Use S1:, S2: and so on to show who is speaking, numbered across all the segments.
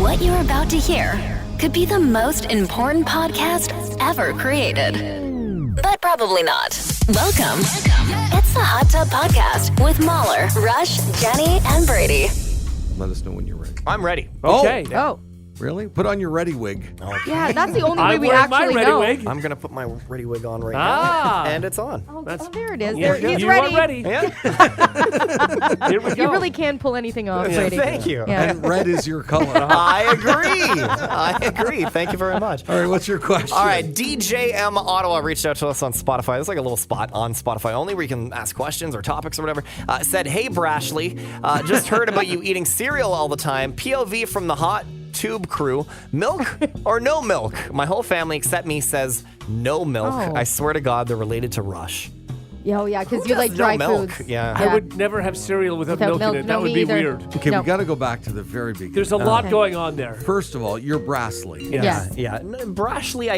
S1: What you're about to hear could be the most important podcast ever created. But probably not. Welcome. It's the Hot Tub Podcast with Mahler, Rush, Jenny, and Brady.
S2: Let us know when you're ready.
S3: I'm ready.
S4: Okay.
S5: Oh,
S2: Really? Put on your ready wig.
S5: yeah, that's the only way
S4: I'm
S5: we
S4: wearing my
S5: actually
S4: ready
S5: know.
S4: wig.
S3: I'm going to put my ready wig on right
S4: Ah.
S3: now. And it's on.
S5: Oh,
S4: That's-
S5: there it is.
S4: Yeah,
S5: He's
S4: you
S5: ready.
S4: are ready.
S3: Yeah.
S4: Here we go.
S5: You really can pull anything off, Brady.
S3: Thank you.
S5: Yeah.
S2: And red is your color.
S3: I agree. Thank you very much.
S2: All right, what's your question?
S3: All right, DJM Ottawa reached out to us on Spotify. There's like a little spot on Spotify only where you can ask questions or topics or whatever. Said, hey, Brashley, just heard about you eating cereal all the time. POV from the Hot Tube crew. Milk or no milk? My whole family except me says no milk.
S5: Oh.
S3: I swear to God, they're related to Rush.
S5: Oh, yeah, because
S3: Who
S5: you
S3: does
S5: like
S3: no
S5: dry
S3: milk?
S5: foods.
S3: Yeah.
S4: I would never have cereal without milk in it. That
S5: no,
S4: would
S5: me
S4: be
S5: either.
S4: weird.
S2: Okay,
S5: No.
S2: we got to go back to the very beginning.
S4: There's a lot
S5: Okay.
S4: going on there.
S2: First of all, you're Brassley.
S4: Yes.
S3: Yeah. Brashley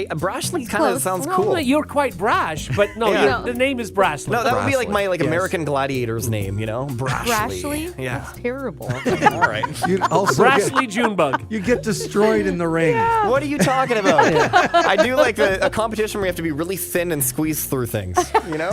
S3: kind of
S5: close.
S3: sounds
S4: Well,
S3: cool.
S4: you're quite brash, but no,
S3: Yeah.
S4: the name is Brashley.
S3: No, that would be like my
S2: Brashley.
S3: like
S2: Yes.
S3: American Gladiator's name, you know? Brashley.
S5: Brashley?
S3: Yeah.
S5: That's terrible.
S3: All right.
S2: You also
S4: Brashley Junebug.
S2: you get destroyed in the ring.
S3: What are you talking about? I do like a competition where you have to be really thin and squeeze through things, you know?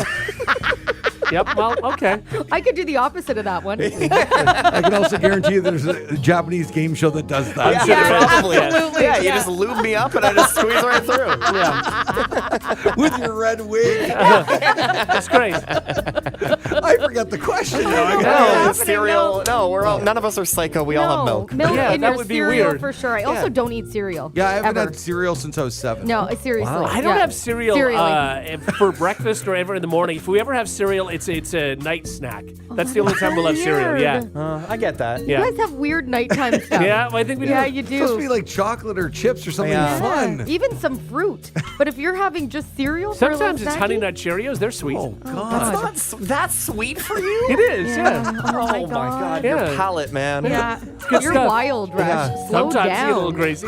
S4: Yep, well, okay.
S5: I could do the opposite of that one.
S2: I can also guarantee you there's a Japanese game show that does that.
S5: Yeah,
S3: probably.
S5: absolutely.
S3: Yeah, you
S5: Yeah.
S3: just lube me up and I just squeeze right through.
S4: Yeah,
S2: With your red wig.
S4: that's great.
S2: I forgot the question. now. I
S3: No,
S2: got-
S5: happening?
S3: cereal. No, we're all. None of us are psycho. We all have milk.
S4: Yeah,
S5: in
S4: that
S5: your
S4: would be
S5: cereal
S4: weird.
S5: for sure. I also don't eat cereal.
S2: Yeah, I haven't
S5: ever.
S2: had cereal since I was 7.
S5: No, seriously.
S4: I don't
S5: Yeah.
S4: have cereal
S5: Cereally.
S4: for breakfast or ever in the morning. If we ever have cereal, it's a night snack. That's the only time we'll have cereal. Yeah,
S5: Weird.
S3: I get that.
S5: You
S4: yeah,
S5: guys have weird nighttime stuff.
S4: yeah. Well, I think we
S5: Yeah,
S4: do.
S5: you
S2: It's supposed to
S5: do.
S2: be like chocolate or chips or something
S3: Yeah.
S2: fun.
S5: Even some fruit. But if you're having just cereal for a little
S4: Sometimes it's
S5: snacky-
S4: Honey Nut Cheerios. They're sweet.
S2: Oh,
S3: That's
S2: God.
S3: not that sweet for you.
S4: It is. Yeah.
S5: Oh, my
S3: Oh my God,
S4: Yeah.
S3: your palate, man.
S5: Yeah.
S4: good
S5: You're
S4: stuff.
S5: wild, Rush.
S3: Yeah.
S5: Slow
S4: Sometimes
S5: down.
S4: you get a little crazy.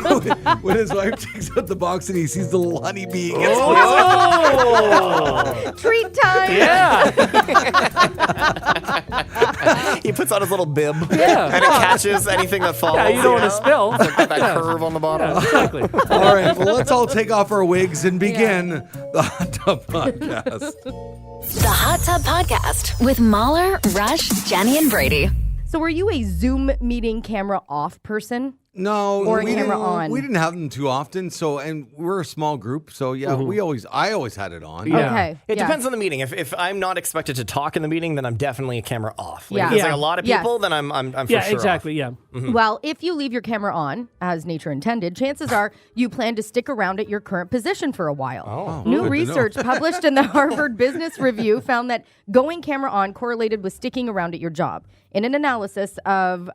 S2: When his wife takes out the box and he sees the little honeybee, he gets
S4: Oh,
S5: Treat time.
S4: yeah.
S3: He puts on his little bib.
S4: Yeah.
S3: And it catches anything that falls.
S4: Yeah, you don't want to
S3: know?
S4: spill.
S3: Got that curve on the bottom.
S4: Yeah, exactly.
S2: All right, well, let's all take off our wigs and begin the Hot Tub Podcast.
S1: The Hot Tub Podcast with Mahler, Rush, Jenny, and Brady.
S5: So were you a Zoom meeting camera off person?
S2: No,
S5: Or a
S2: we
S5: camera
S2: didn't,
S5: on.
S2: We didn't have them too often. And we're a small group, so yeah, I always had it on.
S4: Yeah.
S5: Okay.
S3: It
S5: yeah.
S3: depends on the meeting. If I'm not expected to talk in the meeting, then I'm definitely a camera off. Like,
S5: Yeah.
S3: If there's
S4: Yeah.
S3: like a lot of
S5: Yes.
S3: people, then I'm for
S4: Yeah,
S3: sure
S4: exactly.
S3: off.
S4: Yeah.
S5: Well, if you leave your camera on, as nature intended, chances are you plan to stick around at your current position for a while.
S2: Oh,
S5: New
S2: good to
S5: research published in the Harvard Business Review found that going camera on correlated with sticking around at your job. In an analysis of,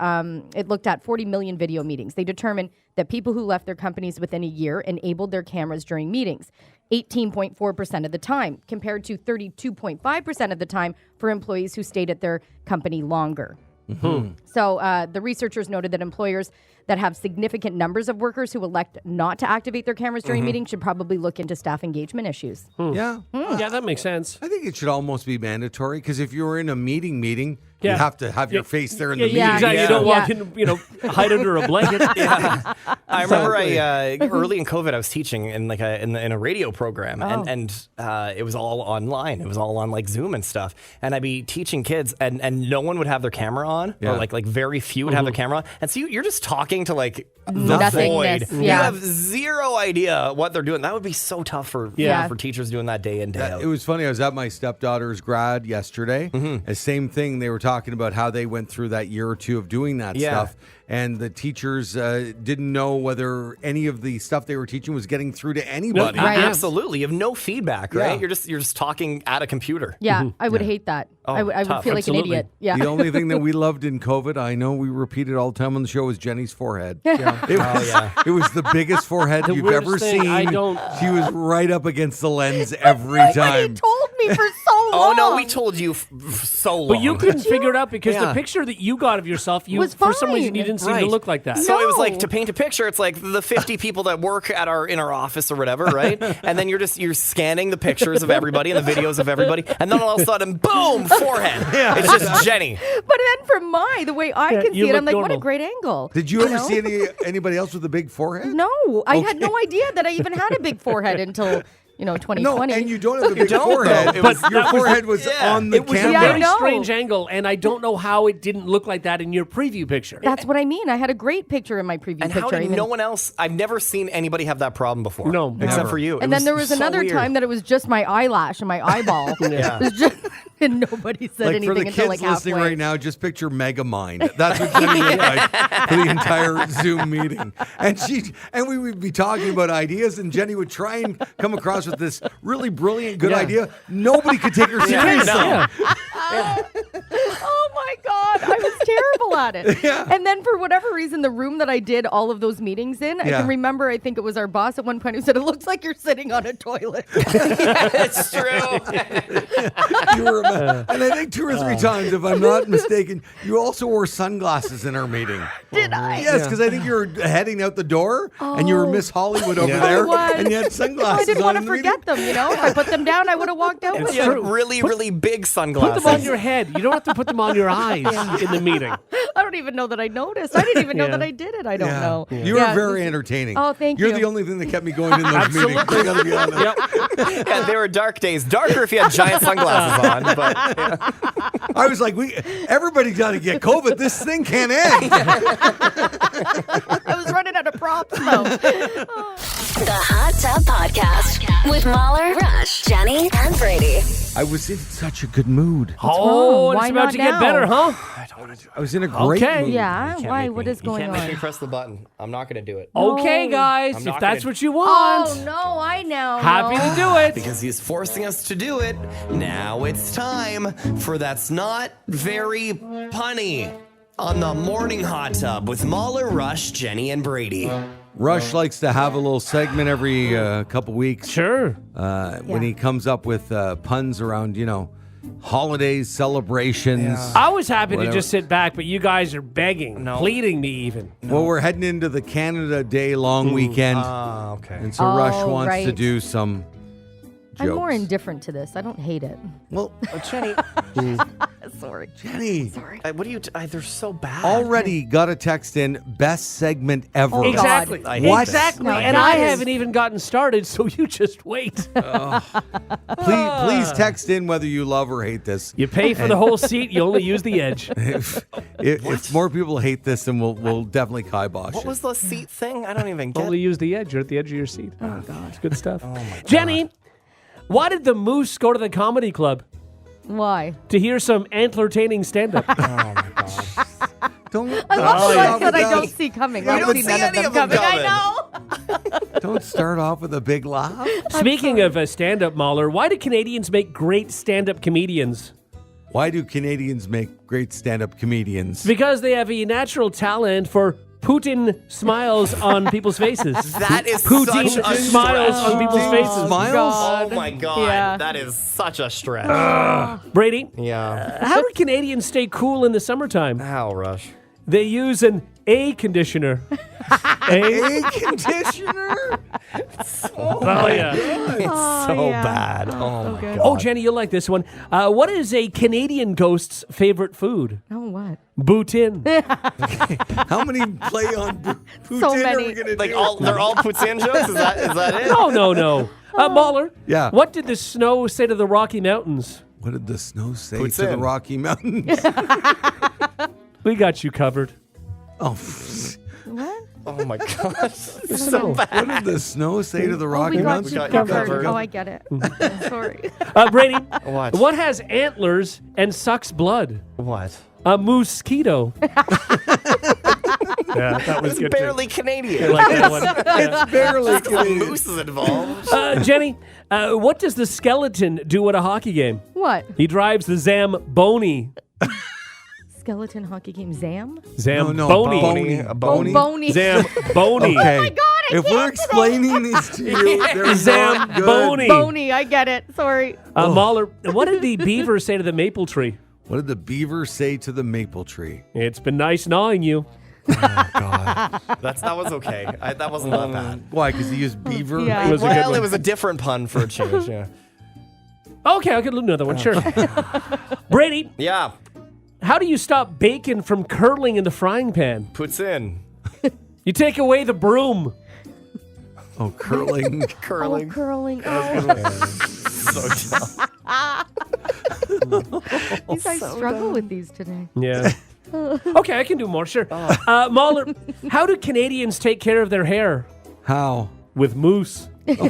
S5: it looked at 40 million video meetings. They determined that people who left their companies within a year enabled their cameras during meetings 18.4% of the time, compared to 32.5% of the time for employees who stayed at their company longer. So the researchers noted that employers that have significant numbers of workers who elect not to activate their cameras during meetings should probably look into staff engagement issues.
S2: Yeah.
S4: Yeah, that makes sense.
S2: I think it should almost be mandatory because if you were in a meeting,
S4: Yeah.
S2: you have to have your face there in the
S4: Yeah,
S2: meeting.
S4: exactly.
S3: Yeah.
S4: You don't walk
S5: Yeah.
S4: in, hide under a blanket.
S3: I remember early in COVID, I was teaching in like in a radio program, and it was all online. It was all on like Zoom and stuff. And I'd be teaching kids, and no one would have their camera on,
S2: Yeah.
S3: or like very few would have their camera on. And so you're just talking to like the
S5: Nothingness,
S3: void. You
S5: yeah.
S3: have zero idea what they're doing. That would be so tough for
S5: Yeah.
S3: for teachers doing that day in day out.
S2: It was funny. I was at my stepdaughter's grad yesterday. The same thing. They were talking about how they went through that year or two of doing that
S3: Yeah.
S2: stuff. And the teachers didn't know whether any of the stuff they were teaching was getting through to anybody.
S5: Right.
S3: Absolutely, you have no feedback, right?
S2: Yeah.
S3: You're just talking at a computer.
S5: Yeah, I would hate that. I would
S3: tough.
S5: feel like
S4: Absolutely.
S5: an idiot. Yeah.
S2: The only thing that we loved in COVID, I know we repeated all the time on the show, was Jenny's forehead. It was, it was the biggest forehead you've
S4: weirdest
S2: ever
S4: thing,
S2: seen.
S4: I don't-
S2: She was right up against the lens every
S5: He
S2: time.
S5: told me for so
S3: Oh, no,
S5: long.
S3: we told you so long.
S4: But you couldn't figure it out because
S3: Yeah.
S4: the picture that you got of yourself,
S5: Was
S4: for some reason,
S5: fine.
S4: you didn't seem
S3: Right.
S4: to look like that.
S3: So it was like,
S5: No.
S3: to paint a picture, it's like the 50 people that work in our office or whatever, right? And then you're scanning the pictures of everybody and the videos of everybody, and then all of a sudden, boom, forehead. It's just Jenny.
S5: But then from the way I
S4: Yeah,
S5: can
S4: you
S5: see it,
S4: look
S5: I'm like, what a
S4: normal.
S5: great angle.
S2: Did you ever
S5: know?
S2: see anybody else with a big forehead?
S5: No, I had no idea that I even had a big forehead until 2020.
S2: No, and you don't have a big
S3: don't,
S2: forehead.
S3: though.
S2: But your
S4: that was-
S2: forehead was
S3: yeah.
S2: on the
S4: It was
S2: camera.
S4: a
S5: Yeah, I
S4: very
S5: know.
S4: strange angle, and I don't know how it didn't look like that in your preview picture.
S5: That's what I mean. I had a great picture in my preview
S3: And
S5: picture.
S3: how did
S5: even-
S3: no one else? I've never seen anybody have that problem before.
S4: No,
S3: except
S2: never.
S3: for you.
S5: And then there was
S3: so
S5: another
S3: weird.
S5: time that it was just my eyelash and my eyeball.
S3: Yeah.
S5: It was just, and nobody said
S2: Like
S5: anything
S2: for the
S5: until
S2: kids
S5: like
S2: listening
S5: halfway.
S2: right now, just picture Megamind. That's what Jenny looked like for the entire Zoom meeting. And we would be talking about ideas, and Jenny would try and come across with this really brilliant, good
S4: Yeah.
S2: idea. Nobody could take her seriously.
S4: Yeah.
S5: Oh my God, I was terrible at it. And then for whatever reason, the room that I did all of those meetings in, I
S2: Yeah.
S5: can remember, I think it was our boss at one point who said, it looks like you're sitting on a toilet.
S3: It's true.
S2: And I think 2 or 3 times, if I'm not mistaken, you also wore sunglasses in our meeting.
S5: Did I?
S2: Yes, because I think you were heading out the door, and you were Miss Hollywood over there,
S5: I was.
S2: and you had
S5: Oh,
S2: sunglasses
S5: I didn't
S2: on
S5: want to
S2: in the meeting.
S5: forget them, If I put them down, I would have walked out with
S3: Yeah,
S5: them.
S3: really, really big
S4: Put
S3: sunglasses.
S4: them on your head. You don't have to put them on your eyes in the meeting.
S5: I don't even know that I noticed. I didn't even know
S4: Yeah.
S5: that I did it. I don't
S2: Yeah.
S5: know.
S2: You
S5: Yeah,
S2: were very
S5: this-
S2: entertaining.
S5: Oh, thank
S2: You're
S5: you.
S2: the only thing that kept me going in those meetings. I gotta be honest.
S4: Yep.
S3: Yeah, they were dark days. Darker if you had giant sunglasses on, but
S2: I was like, everybody's got to get COVID. This thing can't end.
S5: I was running out of props, though.
S1: The Hot Tub Podcast with Mahler, Rush, Jenny, and Brady.
S2: I was in such a good mood.
S4: Oh,
S5: wrong?
S4: it's
S5: Why
S4: about
S5: not
S4: to get
S5: now?
S4: better, huh?
S2: I was in a great
S4: Okay.
S2: mood.
S5: Yeah,
S3: Can't
S5: why?
S3: make
S5: What
S3: me-
S5: is going
S3: You
S5: on?
S3: can't make me press the button. I'm not going to do it.
S4: Okay,
S5: No.
S4: guys,
S3: I'm
S4: if
S3: not
S4: that's
S3: gonna-
S4: what you want.
S5: Oh, no, I know.
S4: Happy to do it.
S3: Because he's forcing us to do it. Now it's time for That's Not Very Punny on the Morning Hot Tub with Mahler, Rush, Jenny, and Brady.
S2: Rush likes to have a little segment every couple weeks
S4: Sure.
S2: when he comes up with puns around, holidays, celebrations.
S4: I was happy
S2: Whatever.
S4: to just sit back, but you guys are begging, pleading me even.
S2: Well, we're heading into the Canada Day long weekend,
S3: Okay.
S2: and so Rush
S5: Oh,
S2: wants to
S5: right.
S2: do some jokes.
S5: I'm more indifferent to this. I don't hate it.
S2: Well,
S3: Jenny,
S5: Sorry.
S2: Jenny,
S3: what do you? They're so bad.
S2: already got a text in, best segment ever.
S5: Oh, God.
S4: Exactly.
S3: I hate
S2: What?
S3: this.
S4: Exactly.
S5: No,
S4: And
S5: that
S4: I
S5: is-
S4: haven't even gotten started, so you just wait.
S2: Please text in whether you love or hate this.
S4: You pay for the whole seat, you only use the edge.
S2: If more people hate this, then we'll definitely kibosh
S3: What
S2: it.
S3: was the seat thing? I don't even get.
S4: Only use the edge. You're at the edge of your seat. Oh, God. It's good stuff. Jenny, why did the Moose go to the comedy club?
S5: Why?
S4: To hear some antlertaining stand-up.
S2: Don't
S5: I love the
S2: start
S5: ones
S2: off
S5: that I
S2: with
S5: don't see coming. I
S3: don't
S5: don't see
S3: see
S5: none of
S3: any
S5: them
S3: of them
S5: coming.
S3: coming.
S5: I know.
S2: Don't start off with a big laugh.
S4: Speaking of stand-up, Mahler, why do Canadians make great stand-up comedians?
S2: Why do Canadians make great stand-up comedians?
S4: Because they have a natural talent for Putin smiles on people's faces.
S3: That is
S4: Putin
S3: such a
S4: smiles
S3: stretch.
S4: on people's
S2: Putin
S4: faces.
S2: smiles?
S3: Oh my god,
S5: Yeah.
S3: that is such a stretch.
S4: Brady,
S3: Yeah.
S4: how do Canadians stay cool in the summertime?
S3: How, Rush?
S4: They use an A conditioner.
S2: A conditioner?
S4: Oh, yeah.
S3: So bad. Oh my god.
S4: Oh, Jenny, you'll like this one. What is a Canadian ghost's favorite food?
S5: Oh, what?
S4: Boutin.
S2: How many play on Putin
S5: So
S2: are
S5: many.
S2: we gonna
S3: Like
S2: do?
S3: they're all poutine jokes. Is that it?
S4: No. Mahler.
S2: Yeah.
S4: What did the snow say to the Rocky Mountains?
S2: What did the snow say
S3: Putin.
S2: to the Rocky Mountains?
S4: We got you covered.
S2: Oh,
S5: What?
S3: Oh my gosh.
S4: So,
S2: what did the snow say to the Rocky
S5: We got
S2: Mountains?
S5: you
S3: got you
S5: covered.
S3: covered.
S5: Oh, I get it. Sorry.
S4: Brady,
S3: What?
S4: has antlers and sucks blood?
S3: What?
S4: A mosquito. Yeah, that was good.
S3: Barely Canadian.
S4: Like that one.
S2: It's barely
S3: The
S2: Canadian.
S3: moose is involved.
S4: Jenny, what does the skeleton do at a hockey game?
S5: What?
S4: He drives the Zamboni.
S5: Skeleton hockey game Zam?
S4: Zamboni.
S2: No, Boney.
S3: A
S5: Oh,
S3: bony.
S5: Boney.
S4: Zamboni.
S2: Okay.
S5: Oh my God, I
S2: If we're explaining these to you, they're not
S4: Zamboni.
S2: good.
S5: Boney, I get it. Sorry.
S4: Mahler, what did the beaver say to the maple tree?
S2: What did the beaver say to the maple tree?
S4: It's been nice gnawing you.
S3: That was okay. That wasn't that bad.
S2: Why? Because he used beaver?
S5: Yeah.
S4: It was a good
S3: Well,
S4: one.
S3: it was a different pun for a change. Yeah.
S4: Okay, I could do another one, sure. Brady,
S3: Yeah.
S4: how do you stop bacon from curling in the frying pan?
S3: Puts in.
S4: You take away the broom.
S2: Oh, curling.
S3: Curling.
S5: Curling. Oh,
S3: So dumb.
S5: you guys struggle with these today.
S4: Yeah. Okay, I can do more, sure. Mahler, how do Canadians take care of their hair?
S2: How?
S4: With mousse.
S2: It's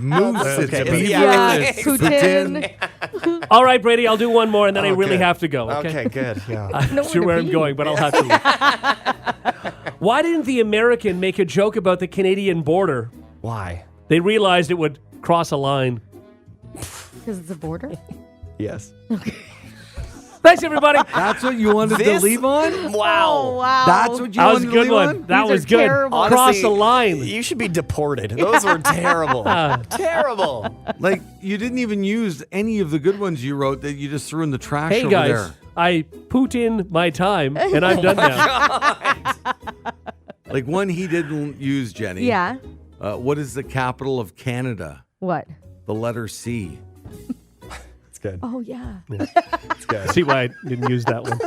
S2: moose. It's
S3: Okay.
S2: beaver.
S3: Yeah.
S2: It's
S5: Poutine.
S2: poutine.
S4: All right, Brady, I'll do one more, and then I really
S3: Okay.
S4: have to go.
S3: Okay, good. Yeah.
S4: I'm
S5: Nowhere
S4: sure
S5: to
S4: where I'm
S5: be.
S4: going, but I'll have to leave. Why didn't the American make a joke about the Canadian border?
S3: Why?
S4: They realized it would cross a line.
S5: Because it's a border?
S3: Yes.
S4: Thanks, everybody.
S2: That's what you wanted to
S3: This-
S2: leave on?
S3: Wow.
S5: Oh, wow.
S2: That's what you
S4: That was a
S2: wanted to
S4: good
S2: leave
S4: one.
S2: on?
S4: That
S5: These
S4: was
S5: are
S4: good.
S5: terrible.
S4: Cross
S3: Honestly,
S4: a line.
S3: You should be deported. Those were terrible. Terrible.
S2: Like, you didn't even use any of the good ones you wrote that you just threw in the trash
S4: Hey,
S2: over
S4: guys,
S2: there.
S4: I put in my time, and I'm done now.
S2: Like one he didn't use, Jenny.
S5: Yeah.
S2: What is the capital of Canada?
S5: What?
S2: The letter C.
S3: It's good.
S5: Oh, yeah.
S3: It's good.
S4: See why I didn't use that one.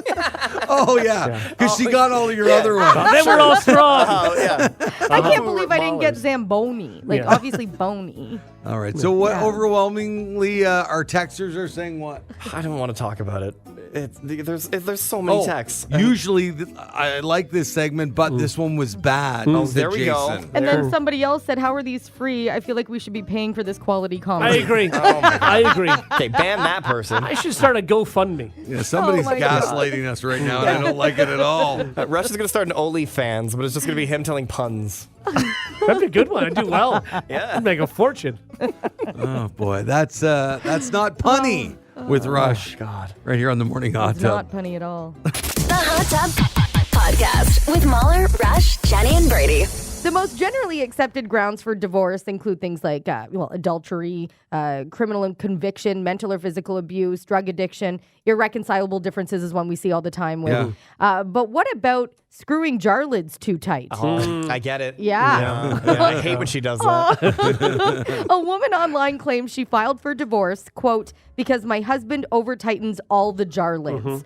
S2: Oh, yeah. Because she got all of your other ones.
S4: They were all strong.
S3: Oh, yeah.
S5: I can't believe I didn't get Zamboni. Like,
S4: Yeah.
S5: obviously, bony.
S2: All right. So what
S5: Yeah.
S2: overwhelmingly our texters are saying what?
S3: I don't want to talk about it. There's so many texts.
S2: Usually I like this segment, but this one was bad.
S3: Oh,
S2: said
S3: there we go.
S2: Jason.
S5: And then somebody else said, how are these free? I feel like we should be paying for this quality
S4: I
S5: comedy.
S4: agree.
S3: Oh, my God.
S4: I agree.
S3: Okay, ban that person.
S4: I should start a GoFundMe.
S2: Yeah, somebody's
S5: Oh my God.
S2: gaslighting us right now, and I don't like it at all.
S3: Rush is going to start an OnlyFans, but it's just going to be him telling puns.
S4: That'd be a good one. I'd do well.
S3: Yeah.
S4: I'd make a fortune.
S2: Oh boy, that's not punny with Rush.
S3: God.
S2: Right here on the Morning Hot
S5: It's
S2: Tub.
S5: not punny at all.
S1: The Hot Tub Podcast with Mahler, Rush, Jenny, and Brady.
S5: The most generally accepted grounds for divorce include things like, adultery, criminal conviction, mental or physical abuse, drug addiction. Irreconcilable differences is one we see all the time with. But what about screwing jar lids too tight?
S3: Oh, I get it.
S5: Yeah.
S3: Yeah, I hate when she does that.
S5: A woman online claims she filed for divorce, quote, because my husband over-tightens all the jar lids.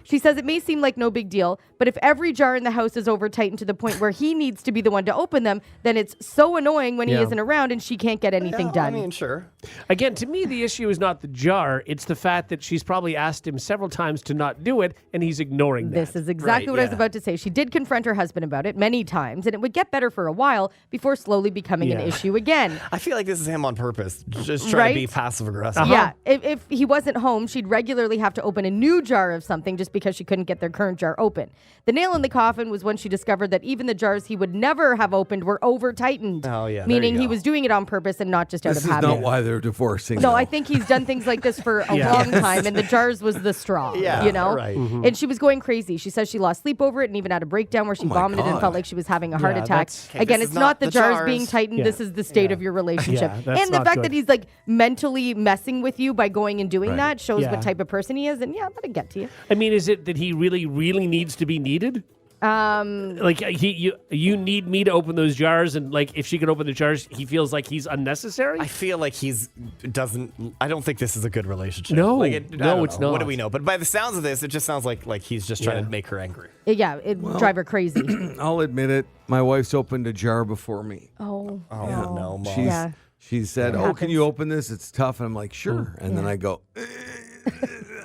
S5: She says it may seem like no big deal, but if every jar in the house is over-tightened to the point where he needs to be the one to open them, then it's so annoying when he
S4: Yeah.
S5: isn't around and she can't get anything
S3: I
S5: done.
S3: mean, sure.
S4: Again, to me, the issue is not the jar. It's the fact that she's probably asked him several times to not do it, and he's ignoring that.
S5: This is exactly
S3: Right,
S5: what I was
S3: yeah.
S5: about to say. She did confront her husband about it many times, and it would get better for a while before slowly becoming an
S4: Yeah.
S5: issue again.
S3: I feel like this is him on purpose, just trying to be
S5: Right?
S3: passive aggressive.
S5: Yeah, if he wasn't home, she'd regularly have to open a new jar of something just because she couldn't get their current jar open. The nail in the coffin was when she discovered that even the jars he would never have opened were over-tightened.
S3: Oh, yeah, there
S5: Meaning
S3: you
S5: he
S3: go.
S5: was doing it on purpose and not just out
S2: This
S5: of
S2: is
S5: habit.
S2: not why they're divorcing.
S5: No,
S2: though.
S5: I think he's done things like this for a
S4: Yeah.
S5: long time, and the jars was the straw.
S3: Yeah,
S5: you know?
S3: right.
S5: And she was going crazy. She says she lost sleep over it and even had a breakdown where she
S2: my
S5: vomited and
S2: God.
S5: felt like she was having a heart
S4: Yeah,
S5: attack.
S4: that's-
S3: Okay,
S5: Again,
S3: this
S5: it's
S3: is
S5: not the
S3: not the
S5: jars
S3: jars.
S5: being tightened.
S4: Yeah.
S5: This is the state of your relationship.
S4: Yeah, that's
S5: and the
S4: not
S5: fact
S4: good.
S5: that he's like mentally messing with you by going and doing
S2: Right.
S5: that shows
S4: Yeah.
S5: what type of person he is. And yeah, that'll get to you.
S4: I mean, is it that he really, really needs to be needed? Like you need me to open those jars, and like if she can open the jars, he feels like he's unnecessary.
S3: I feel like I don't think this is a a good relationship.
S4: No.
S3: Like I
S4: No,
S3: don't
S4: it's
S3: know. What do
S4: not.
S3: we know? But by the sounds of this, it just sounds like he's just trying to make her angry.
S5: Yeah, it would drive her crazy.
S2: I'll admit it. My wife's opened a jar before me.
S5: Oh,
S3: Oh no, Mom.
S2: She's she said, "Oh, can you
S5: happens.
S2: open this? It's tough." And I'm like, "Sure." And then I go,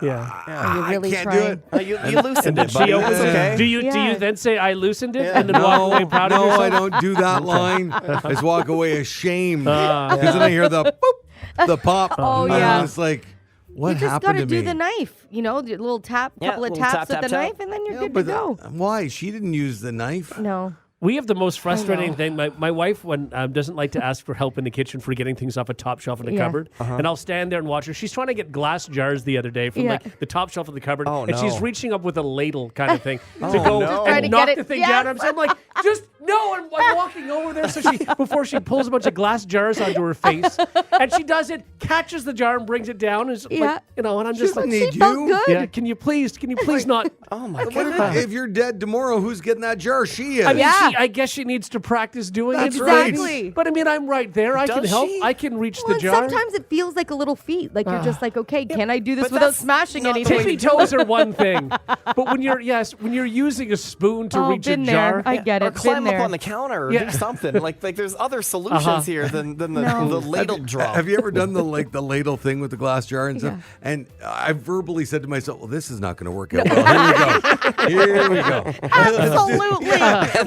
S4: yeah.
S5: Are you really
S2: "I can't
S5: trying?
S2: do it."
S3: You loosened it, buddy.
S4: She opens
S3: It's
S4: it.
S3: okay.
S4: Do you
S5: Yeah.
S4: then say I loosened it and then walk away proud of
S2: no,
S4: yourself?
S2: I don't do that line. I just walk away ashamed because then I hear the boop, the pop.
S5: Oh,
S2: and
S5: yeah.
S2: I'm just like, what
S5: You just
S2: happened
S5: gotta
S2: to me?
S5: do the knife. You know, the little tap,
S3: Yeah,
S5: couple of
S3: little
S5: taps
S3: tap,
S5: with the
S3: tap, tap.
S5: knife, and then you're
S2: Yeah,
S5: good
S2: but
S5: to go.
S2: why? She didn't use the knife.
S5: No.
S4: We have the most frustrating thing. My wife doesn't like to ask for help in the kitchen for getting things off a top shelf in the cupboard. And I'll stand there and watch her. She's trying to get glass jars the other day from like the top shelf of the cupboard.
S3: Oh,
S4: and she's
S3: no.
S4: reaching up with a ladle kind of thing to
S3: no.
S4: go
S3: Just
S5: trying to
S4: and knock
S5: get
S4: the
S5: it-
S4: thing
S5: yes.
S4: down. I'm like, just no. I'm walking over there so before she pulls a bunch of glass jars onto her face. And she does it, catches the jar and brings it down. And like, and I'm just like,
S2: need
S5: She felt
S2: you.
S5: good.
S4: yeah, can you please not?
S3: Oh my
S2: What
S3: god.
S2: if you're dead tomorrow? Who's getting that jar? She is.
S4: I mean,
S5: Yeah.
S4: I guess she needs to practice doing
S2: That's
S4: it.
S2: right.
S5: Exactly.
S4: But I mean, I'm right there. I can
S3: Does
S4: help.
S3: she?
S4: I can reach
S5: Well,
S4: the
S5: and
S4: jar.
S5: sometimes it feels like a little feat. Like you're just like, okay, can I do this
S3: but
S5: without
S3: that's
S5: smashing
S3: not the
S5: anything?
S3: way
S4: Tippy toes are one thing, but when you're using a spoon to
S5: Oh,
S4: reach a
S5: been
S4: jar,
S5: there. I get
S3: Or
S5: it.
S3: climb
S5: Been
S3: up
S5: there.
S3: on the counter or
S4: Yeah.
S3: do something. Like there's other solutions here than the ladle drop.
S2: Have you ever done the ladle thing with the glass jar and stuff? And I verbally said to myself, "Well, this is not going to work out well. Here we go.
S5: Absolutely.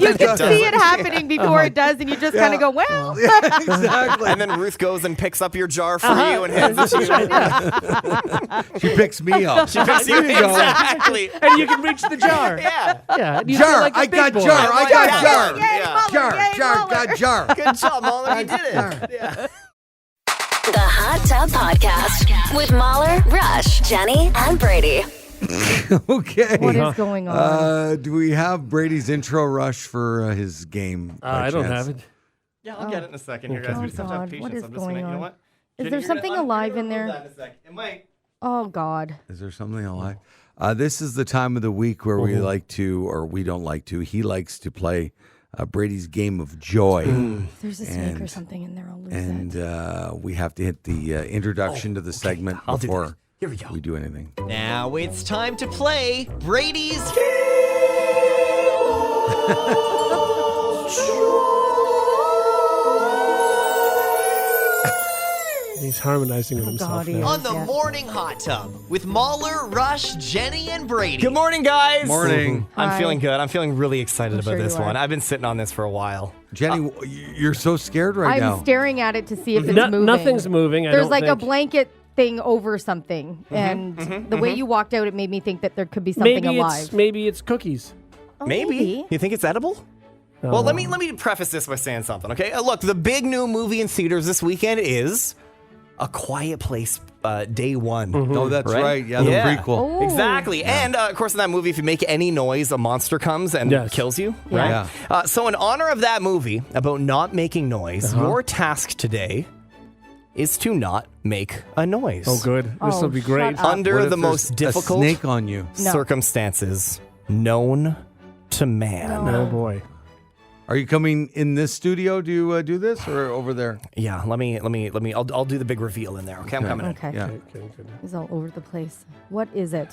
S5: You can see it happening before it does, and you just kind of go, well.
S2: Yeah, exactly.
S3: And then Ruth goes and picks up your jar for you and hands it to you.
S2: She picks me up.
S3: She picks you
S2: There you go.
S3: exactly.
S4: and you can reach the jar.
S3: Yeah.
S4: Yeah, and you do it
S2: Jar.
S4: like a
S2: I
S4: big
S2: got
S4: boy.
S2: jar. I got
S3: Yeah.
S2: jar.
S3: Yeah.
S2: Jar.
S5: Yay,
S2: Jar.
S5: Mueller.
S2: Got jar.
S3: Good job, Mahler. You did it. Yeah.
S1: The Hot Tub Podcast with Mahler, Rush, Jenny, and Brady.
S2: Okay.
S5: What is going on?
S2: Do we have Brady's intro rush for his game? by
S4: I don't
S2: chance?
S4: have it.
S3: Yeah, I'll get it in a second here, guys.
S5: Oh,
S3: we just have to have
S5: God.
S3: patience.
S5: What is
S3: I'm just
S5: going
S3: gonna, you know
S5: on?
S3: what?
S5: Is
S3: Jenny,
S5: there
S3: you're
S5: something
S3: gonna-
S5: alive in
S3: you're gonna
S5: there?
S3: remove that in a sec. It might.
S5: Oh, God.
S2: Is there something alive? This is the time of the week where we like to, or we don't like to. He likes to play Brady's game of joy.
S5: If there's a snake or
S2: And-
S5: something in there, I'll lose
S2: And
S5: it.
S2: we have to hit the introduction to the segment
S3: I'll do
S2: before
S3: that. Here we go.
S2: we do anything.
S3: Now it's time to play Brady's
S4: He's harmonizing with himself
S5: God, he
S4: now.
S5: is.
S6: On the
S5: Yeah.
S6: morning hot tub with Mahler, Rush, Jenny, and Brady.
S3: Good morning, guys.
S2: Morning.
S3: I'm
S5: Hi.
S3: feeling good. I'm feeling really excited about
S5: sure
S3: this
S5: you are.
S3: one. I've been sitting on this for a while.
S2: Jenny, you're so scared right
S5: I'm
S2: now.
S5: staring at it to see if it's
S4: No-
S5: moving.
S4: nothing's moving. I
S5: There's
S4: don't
S5: like a
S4: think.
S5: blanket thing over something, and the way you walked out, it made me think that there could be something alive.
S4: Maybe it's cookies.
S5: Oh,
S3: Maybe. You think it's edible? Well, let me preface this by saying something, okay? Look, the big new movie in theaters this weekend is A Quiet Place Day One.
S2: Oh, that's
S3: Right?
S2: right. Yeah, the
S3: Yeah.
S2: prequel.
S5: Oh.
S3: Exactly. And, of course, in that movie, if you make any noise, a monster comes and
S4: Yes.
S3: kills you,
S5: Yeah.
S3: right?
S2: Yeah.
S3: So in honor of that movie, about not making noise, your task today is to not make a noise.
S4: Oh, good. This will
S5: Oh,
S4: be
S5: shut
S4: great.
S5: up.
S3: Under
S2: What if
S3: the
S2: there's
S3: most
S2: a
S3: difficult
S2: snake on you.
S5: No.
S3: circumstances known to man.
S4: Oh boy.
S2: Are you coming in this studio to do this, or over there?
S3: Yeah, let me. I'll do the big reveal in there. Okay, I'm coming in.
S5: Okay.
S2: Yeah.
S4: Okay, good.
S5: It's all over the place. What is it?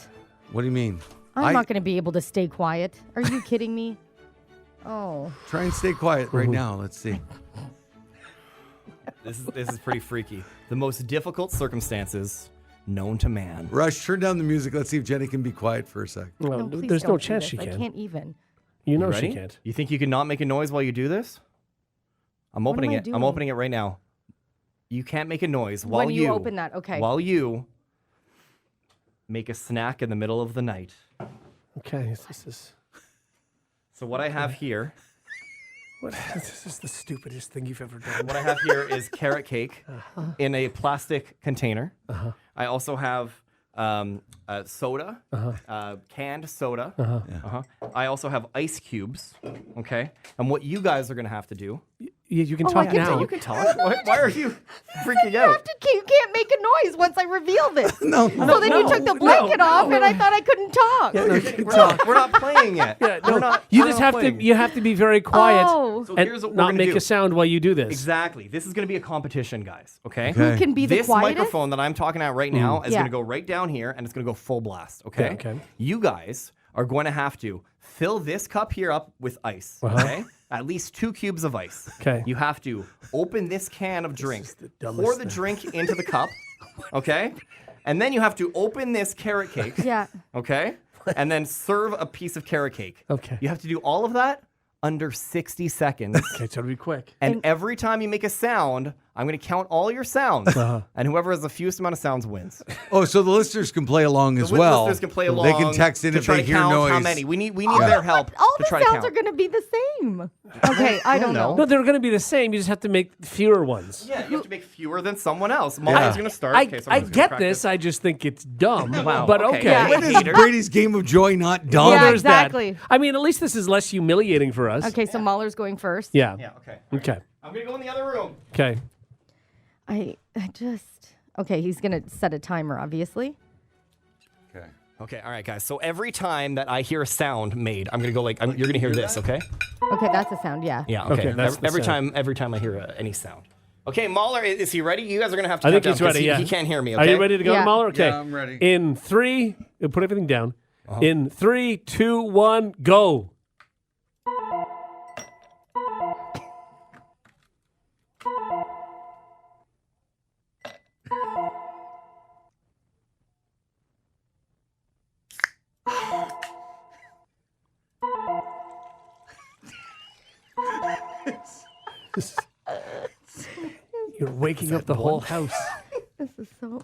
S2: What do you mean?
S5: I'm not going to be able to stay quiet. Are you kidding me? Oh.
S2: Try and stay quiet right now. Let's see.
S3: This is pretty freaky. The most difficult circumstances known to man.
S2: Rush, turn down the music. Let's see if Jenny can be quiet for a sec.
S4: Well,
S5: No, please
S4: there's no
S5: don't do
S4: chance
S5: this.
S4: she
S5: I
S4: can.
S5: can't even.
S4: You know
S3: Ready?
S4: she can't.
S3: You think you can not make a noise while you do this? I'm
S5: am
S3: opening
S5: I
S3: it. I'm
S5: doing?
S3: opening it right now. You can't make a noise while
S5: When you open that, okay.
S3: While you make a snack in the middle of the night.
S4: Okay, this is
S3: So what I have here,
S4: this is the stupidest thing you've ever done.
S3: what I have here is carrot cake in a plastic container. I also have soda, canned soda. I also have ice cubes. Okay, and what you guys are gonna have to do?
S4: You can
S5: Oh, I
S4: talk
S5: can
S4: now.
S5: talk.
S3: You can talk. Why are you freaking
S5: You
S3: out?
S5: can't make a noise once I reveal this.
S2: No,
S5: So then you took the blanket off, and I thought I couldn't talk.
S3: We're not playing yet.
S4: Yeah, no,
S3: We're not,
S4: you
S3: we're
S4: just
S3: not
S4: have
S3: playing.
S4: to. You have to be very quiet
S5: Oh.
S3: So
S4: and
S3: here's what we're
S4: not
S3: gonna
S4: make
S3: do.
S4: a sound while you do this.
S3: Exactly. This is going to be a competition, guys. Okay.
S2: Okay.
S5: Who can be the
S3: This
S5: quietest?
S3: microphone that I'm talking at right now is
S5: Yeah.
S3: going to go right down here, and it's going to go full blast. Okay.
S4: Okay.
S3: You guys are going to have to fill this cup here up with ice. Okay. At least 2 cubes of ice.
S4: Okay.
S3: You have to open this can of drink,
S4: is the dumbest
S3: pour the
S4: thing.
S3: drink into the cup. Okay. And then you have to open this carrot cake.
S5: Yeah.
S3: Okay. And then serve a piece of carrot cake.
S4: Okay.
S3: You have to do all of that under 60 seconds.
S4: Okay, so it'll be quick.
S3: And every time you make a sound, I'm going to count all your sounds,
S4: Uh-huh.
S3: and whoever has the fewest amount of sounds wins.
S2: Oh, so the listeners can play along as
S3: The
S2: well.
S3: listeners can play along.
S2: They can text in
S3: to
S2: if
S3: try
S2: they
S3: to
S2: hear
S3: count
S2: noise.
S3: how many. We need their help
S5: All
S3: to
S5: the
S3: try to
S5: sounds
S3: count.
S5: are going to be the same. Okay, I don't know.
S4: No, they're going to be the same. You just have to make fewer ones.
S3: Yeah, you have to make fewer than someone else. Molly's going to start.
S4: I,
S3: Okay,
S4: I
S3: someone's gonna
S4: get
S3: practice.
S4: this. I just think it's dumb.
S3: Wow,
S4: But
S3: okay.
S4: okay.
S3: Yeah.
S2: When is
S3: Hater.
S2: Brady's Game of Joy not done?
S5: Yeah,
S4: There's that.
S5: exactly.
S4: I mean, at least this is less humiliating for us.
S5: Okay, so Mahler's going first.
S4: Yeah.
S3: Yeah, okay.
S4: Okay.
S3: I'm going to go in the other room.
S4: Okay.
S5: I just. Okay, he's going to set a timer, obviously.
S2: Okay.
S3: Okay, all right, guys. So every time that I hear a sound made, I'm going to go like, you're going to hear this, okay?
S5: Okay, that's a sound, yeah.
S3: Yeah,
S4: Okay,
S3: okay.
S4: that's the
S3: every
S4: sound.
S3: time I hear any sound. Okay, Mahler, is he ready? You guys are going to have to
S4: I
S3: count
S4: think he's
S3: down 'cause
S4: ready, yeah.
S3: He can't hear me, okay?
S4: Are you ready to go,
S5: Yeah.
S4: Mahler? Okay.
S2: Yeah, I'm ready.
S4: In 3, put everything down. In 3, 2, 1, go. You're waking up the whole house.
S5: This is so.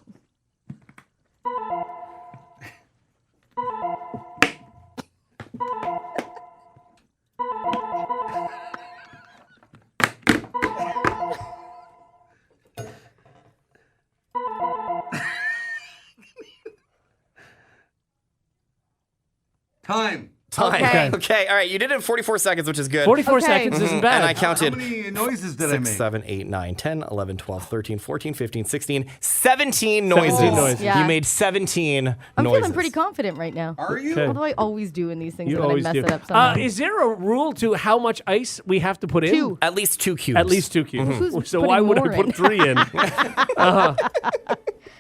S2: Time.
S3: Time.
S5: Okay.
S3: Okay, all right. You did it in 44 seconds, which is good.
S4: 44
S5: Okay.
S4: seconds isn't bad.
S3: And I
S2: How
S3: counted
S2: many noises did I
S3: 6,
S2: make?
S3: 7, 8, 9, 10, 11, 12, 13, 14, 15, 16, 17 noises.
S4: 17 noises.
S5: Yeah.
S3: You made 17
S5: I'm
S3: noises.
S5: feeling pretty confident right now.
S2: Are you?
S4: Okay.
S5: What do I always do in these things
S4: You
S5: and then I
S4: always
S5: mess
S4: do.
S5: it up somehow?
S4: Is there a rule to how much ice we have to put in?
S5: 2.
S3: At least 2 cubes.
S4: At least 2 cubes.
S5: Who's
S4: So
S5: putting
S4: why would I
S5: more
S4: put
S5: in?
S4: 3 in?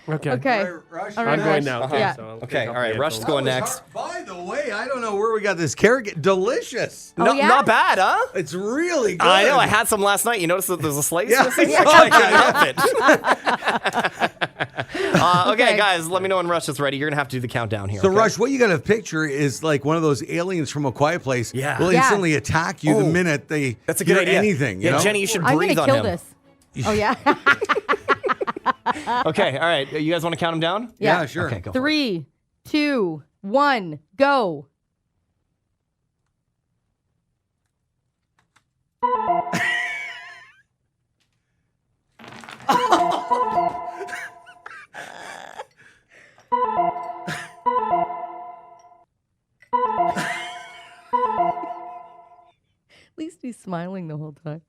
S4: Okay.
S5: Okay.
S2: All right, Rush,
S5: All
S2: you're
S5: right,
S4: I'm going
S5: Rush.
S4: now. Okay.
S5: Yeah.
S4: So I'll
S3: Okay,
S4: take
S3: all
S4: off
S3: right.
S4: the
S3: Rush is
S4: headphones.
S3: going
S2: That was
S3: next.
S2: hard. By the way, I don't know where we got this carrot. Delicious.
S5: Oh, yeah?
S3: Not bad, huh?
S2: It's really good.
S3: I know. I had some last night. You notice that there's a slice
S2: Yeah,
S3: missing?
S2: I saw
S3: I couldn't help it. Okay,
S5: Okay.
S3: guys, let me know when Rush is ready. You're going to have to do the countdown here.
S2: So,
S3: okay?
S2: Rush, what you got to picture is like one of those aliens from A Quiet Place.
S3: Yeah.
S2: Will
S5: Yeah.
S2: instantly attack you the
S3: Oh,
S2: minute they
S3: That's a good
S2: hear
S3: idea.
S2: anything. You
S3: Yeah,
S2: know?
S3: Jenny, you should
S5: I'm
S3: breathe
S5: going to
S3: on
S5: kill
S3: him.
S5: this. Oh, yeah.
S3: Okay, all right. You guys want to count him down?
S2: Yeah, sure.
S3: Okay, go. for it.
S5: 3, 2, 1, go. At least he's smiling the whole time.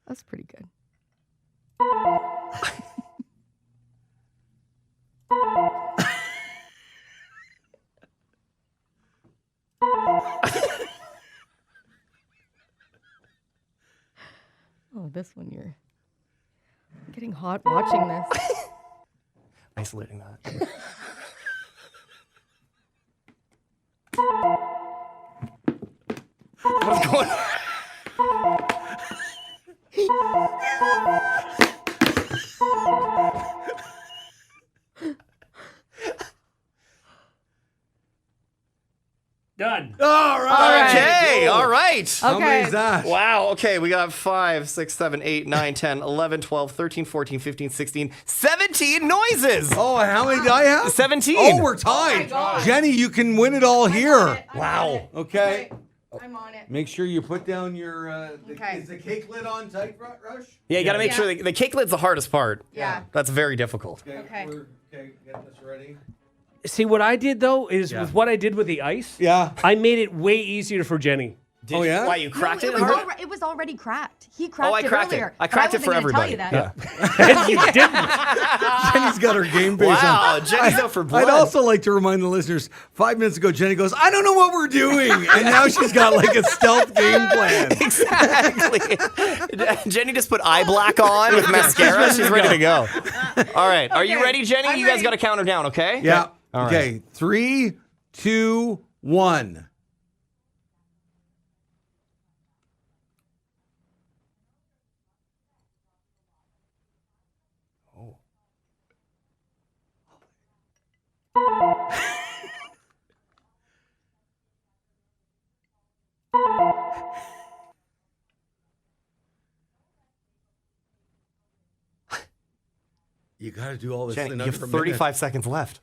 S5: That's pretty good. Oh, this one you're getting hot watching this.
S3: Isolating that. What's going on?
S4: Done.
S2: All right.
S3: Okay, all right.
S2: How many
S5: Okay.
S2: is that?
S3: Wow, okay, we got 5, 6, 7, 8, 9, 10, 11, 12, 13, 14, 15, 16, 17 noises.
S2: Oh, how many did I have?
S3: 17.
S2: Oh, we're tied. Jenny, you can win it all here.
S3: Wow.
S2: Okay.
S5: I'm on it.
S2: Make sure you put down your.
S5: Okay.
S2: Is the cake lid on tight, Rush?
S3: Yeah, you got to make sure the cake lid's the hardest part.
S5: Yeah.
S3: That's very difficult.
S5: Okay.
S2: Okay, get this ready.
S4: See, what I did, though, is
S2: Yeah.
S4: with what I did with the ice,
S2: Yeah.
S4: I made it way easier for Jenny.
S2: Oh, yeah?
S3: Why, you cracked
S5: No,
S3: it?
S5: it was already cracked. He cracked
S3: Oh, I
S5: it
S3: cracked
S5: earlier.
S3: it. I
S5: but
S3: cracked it
S5: wasn't
S3: for
S5: gonna tell
S3: everybody.
S5: you that.
S3: Yeah.
S4: And you didn't.
S2: Jenny's got her game face
S3: Wow,
S2: on.
S3: Jenny's out for blood.
S2: I'd also like to remind the listeners, 5 minutes ago, Jenny goes, I don't know what we're doing. And now she's got like a stealth game plan.
S3: Exactly. Jenny just put eye black on with mascara. She's ready to go. All right. Are you
S5: Okay,
S3: ready, Jenny?
S5: I'm
S3: You guys
S5: ready.
S3: got to count her down, okay?
S2: Yeah.
S3: All right.
S2: Okay. 3, 2, 1. You got to do all this
S3: Jenny,
S2: in
S3: you
S2: under
S3: have
S2: a minute.
S3: 35 seconds left.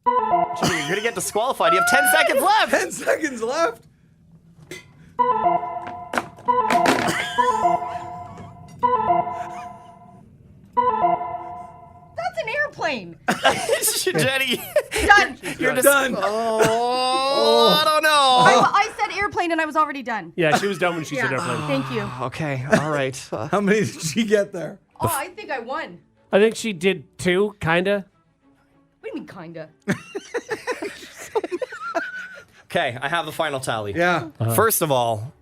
S3: Jenny, you're going to get disqualified. You have 10 seconds left.
S2: 10 seconds left.
S5: That's an airplane.
S3: Jenny,
S5: Done.
S3: you're
S2: Done.
S3: Oh, I don't know.
S5: I said airplane and I was already done.
S4: Yeah, she was done when she said airplane.
S5: Thank you.
S3: Okay, all right.
S2: How many did she get there?
S5: Oh, I think I won.
S4: I think she did 2, kinda.
S5: What do you mean, kinda?
S3: Okay, I have the final tally.
S2: Yeah.
S3: First of all,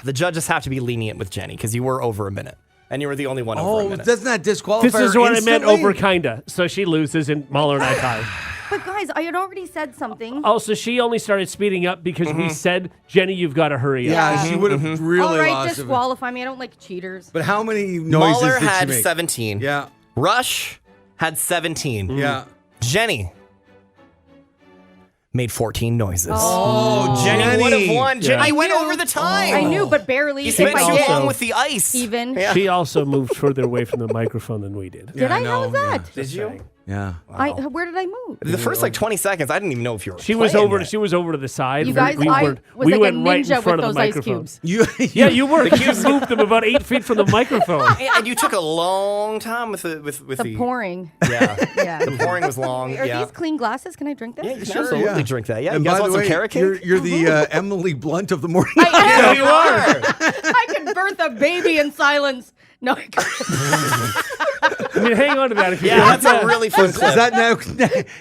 S3: the judges have to be lenient with Jenny because you were over a minute. And you were the only one over a
S2: Oh,
S3: minute.
S2: doesn't that disqualify
S4: This is
S2: her
S4: what I meant
S2: instantly?
S4: over kinda. So she loses and Mahler and I tie.
S5: But guys, I had already said something.
S4: Oh, so she only started speeding up because we said, Jenny, you've got to hurry up.
S2: Yeah, she would have really
S5: All right,
S2: lost if it-
S5: disqualify me. I don't like cheaters.
S2: But how many noises
S3: Mahler
S2: did
S3: had
S2: she make?
S3: 17.
S2: Yeah.
S3: Rush had 17.
S2: Yeah.
S3: Jenny made 14 noises.
S2: Oh,
S3: Jenny would have won. Jenny
S5: I
S3: went
S5: knew.
S3: over the time.
S5: I knew, but barely.
S3: You
S5: If
S3: spent
S5: I
S3: too
S5: did,
S3: long with the ice.
S5: even.
S4: She also moved further away from the microphone than we did.
S5: Did I?
S2: know,
S5: How was that?
S3: Did you?
S2: Yeah.
S5: Where did I move?
S3: The first like 20 seconds, I didn't even know if you were
S4: She was
S3: playing
S4: over.
S3: yet.
S4: She was over to the side.
S5: You guys,
S4: we
S5: I
S4: weren't-
S5: was
S4: we
S5: like a
S4: went right
S5: ninja
S4: in front
S5: with
S4: of
S5: those
S4: the
S5: ice
S4: microphone.
S5: cubes.
S4: Yeah, you were. You moved them about 8 feet from the microphone.
S3: Yeah, and you took a long time with the
S5: The pouring.
S3: Yeah.
S5: Yeah.
S3: The pouring was long.
S5: Are
S3: yeah.
S5: these clean glasses? Can I drink this?
S3: Yeah, you can
S2: Sure,
S3: absolutely
S2: yeah.
S3: drink that. Yeah,
S2: And
S3: you guys
S2: by
S3: want
S2: the
S3: some
S2: way,
S3: carrot cake?
S2: you're the Emily Blunt of the morning.
S5: I
S3: you are.
S5: I could birth a baby in silence. No, I couldn't.
S4: I mean, hang on to that. If you
S3: Yeah,
S4: want
S3: that's a really fun clip.
S2: Is that now?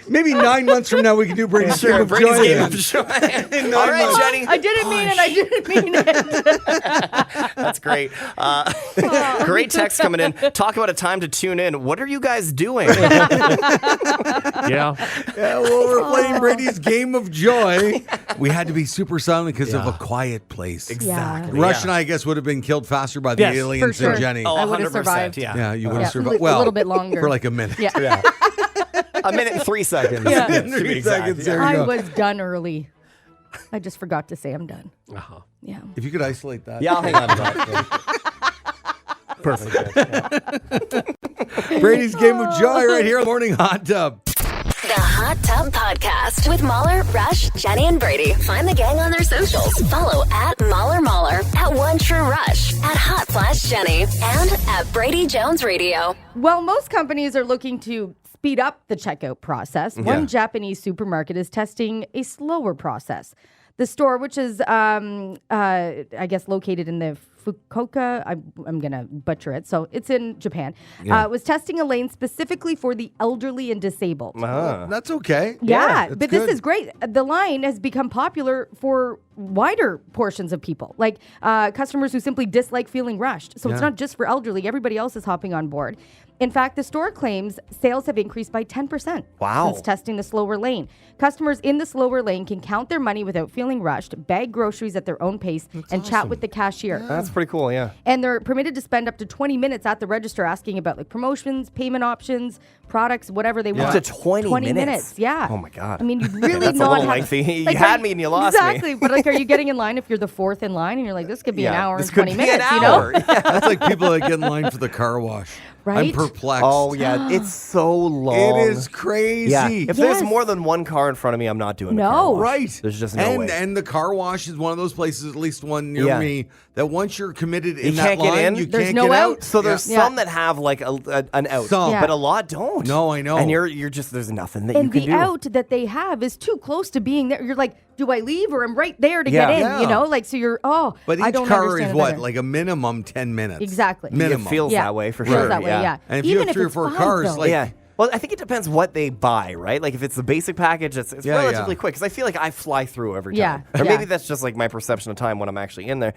S2: Maybe 9 months from now we can do Brady's
S3: Sure,
S2: Game of
S3: Brady's
S2: Joy.
S3: Game of
S2: then.
S3: Joy. All right,
S2: months.
S3: Jenny.
S5: I didn't mean it. I didn't mean it.
S3: That's great. Great text coming in. Talk about a time to tune in. What are you guys doing?
S4: Yeah.
S2: Yeah, well, we're playing Brady's Game of Joy. We had to be super silent because of
S3: Yeah.
S2: a quiet place.
S3: Exactly.
S2: Rush
S3: yeah.
S2: and I guess would have been killed faster by the
S4: Yes, for
S2: aliens
S5: sure.
S2: than Jenny.
S3: Oh,
S5: I would've
S3: 100%.
S5: survived.
S3: Yeah.
S2: Yeah, you would have
S5: Yeah.
S2: survived.
S5: A
S2: Well,
S5: little bit longer.
S2: for like a minute.
S5: Yeah.
S3: Yeah. A minute and 3 seconds.
S5: Yeah.
S3: to be
S2: 3
S3: exact.
S2: seconds,
S3: Yeah.
S2: there you
S5: I
S2: go.
S5: was done early. I just forgot to say I'm done.
S4: Uh-huh.
S5: Yeah.
S2: If you could isolate that.
S3: Yeah, I'll hang on to that.
S4: Perfect.
S2: Brady's Game of Joy right here on Morning Hot Tub.
S1: The Hot Tub Podcast with Mahler, Rush, Jenny, and Brady. Find the gang on their socials. Follow at Mahler, at One True Rush, at Hot Flash Jenny, and at Brady Jones Radio.
S5: Well, most companies are looking to speed up the checkout process. One Japanese supermarket is testing a slower process. The store, which is, I guess, located in the Fukuoka, I'm going to butcher it, so it's in Japan, was testing a lane specifically for the elderly and disabled.
S2: That's okay.
S5: Yeah,
S2: that's
S5: but
S2: good.
S5: this is great. The line has become popular for wider portions of people, like customers who simply dislike feeling rushed. So it's
S2: Yeah.
S5: not just for elderly. Everybody else is hopping on board. In fact, the store claims sales have increased by 10%
S3: Wow.
S5: since testing the slower lane. Customers in the slower lane can count their money without feeling rushed, bag groceries at their own pace, and chat with the cashier.
S3: That's pretty cool, yeah.
S5: And they're permitted to spend up to 20 minutes at the register asking about like promotions, payment options, products, whatever they want.
S3: Up to 20 minutes?
S5: Yeah.
S3: Oh my God.
S5: I mean, you'd really
S3: That's a
S5: not
S3: little
S5: have,
S3: lengthy. You
S5: like,
S3: had
S5: are
S3: me and you lost me.
S5: exactly. But like, are you getting in line if you're the fourth in line and you're like, this could be an hour
S3: this
S5: and
S3: could
S5: 20
S3: be
S5: minutes,
S3: an
S5: you know?
S3: hour. Yeah.
S2: That's like people that get in line for the car wash. I'm
S5: Right?
S2: perplexed.
S3: Oh, yeah. It's so long.
S2: It is crazy.
S3: Yeah. If there's
S5: Yes.
S3: more than one car in front of me, I'm not doing the
S5: No.
S3: car wash.
S2: Right.
S3: There's just no
S2: and,
S3: way.
S2: And the car wash is one of those places, at least one near
S3: Yeah.
S2: me, that once you're committed in
S3: You
S2: that
S3: can't get
S2: line,
S3: in?
S2: you
S5: There's
S2: can't
S5: no
S2: get
S5: out.
S2: out.
S3: So there's
S5: Yeah.
S3: some that have like an out,
S2: Some.
S5: Yeah.
S3: but a lot don't.
S2: No, I know.
S3: And you're just there's nothing that you
S5: And
S3: can
S5: the
S3: do.
S5: out that they have is too close to being there. You're like, do I leave or I'm right there to
S3: Yeah.
S5: get in?
S2: Yeah.
S5: You know, like, so you're,
S2: But
S5: I
S2: each
S5: don't
S2: car
S5: understand
S2: is
S5: it
S2: what,
S5: either.
S2: like a minimum 10 minutes.
S5: Exactly.
S2: Minimum.
S3: It feels
S5: Yeah.
S3: that way for
S5: Feels
S3: sure.
S5: that way, yeah.
S2: And if you
S5: Even
S2: have 3 or
S5: it's
S2: 4
S5: five,
S2: cars,
S5: though.
S2: like
S3: Yeah. Well, I think it depends what they buy, right? Like if it's the basic package, it's
S2: Yeah,
S3: relatively
S2: yeah.
S3: quick because I feel like I fly through every
S5: Yeah,
S3: time. Or
S5: yeah.
S3: maybe that's just like my perception of time when I'm actually in there.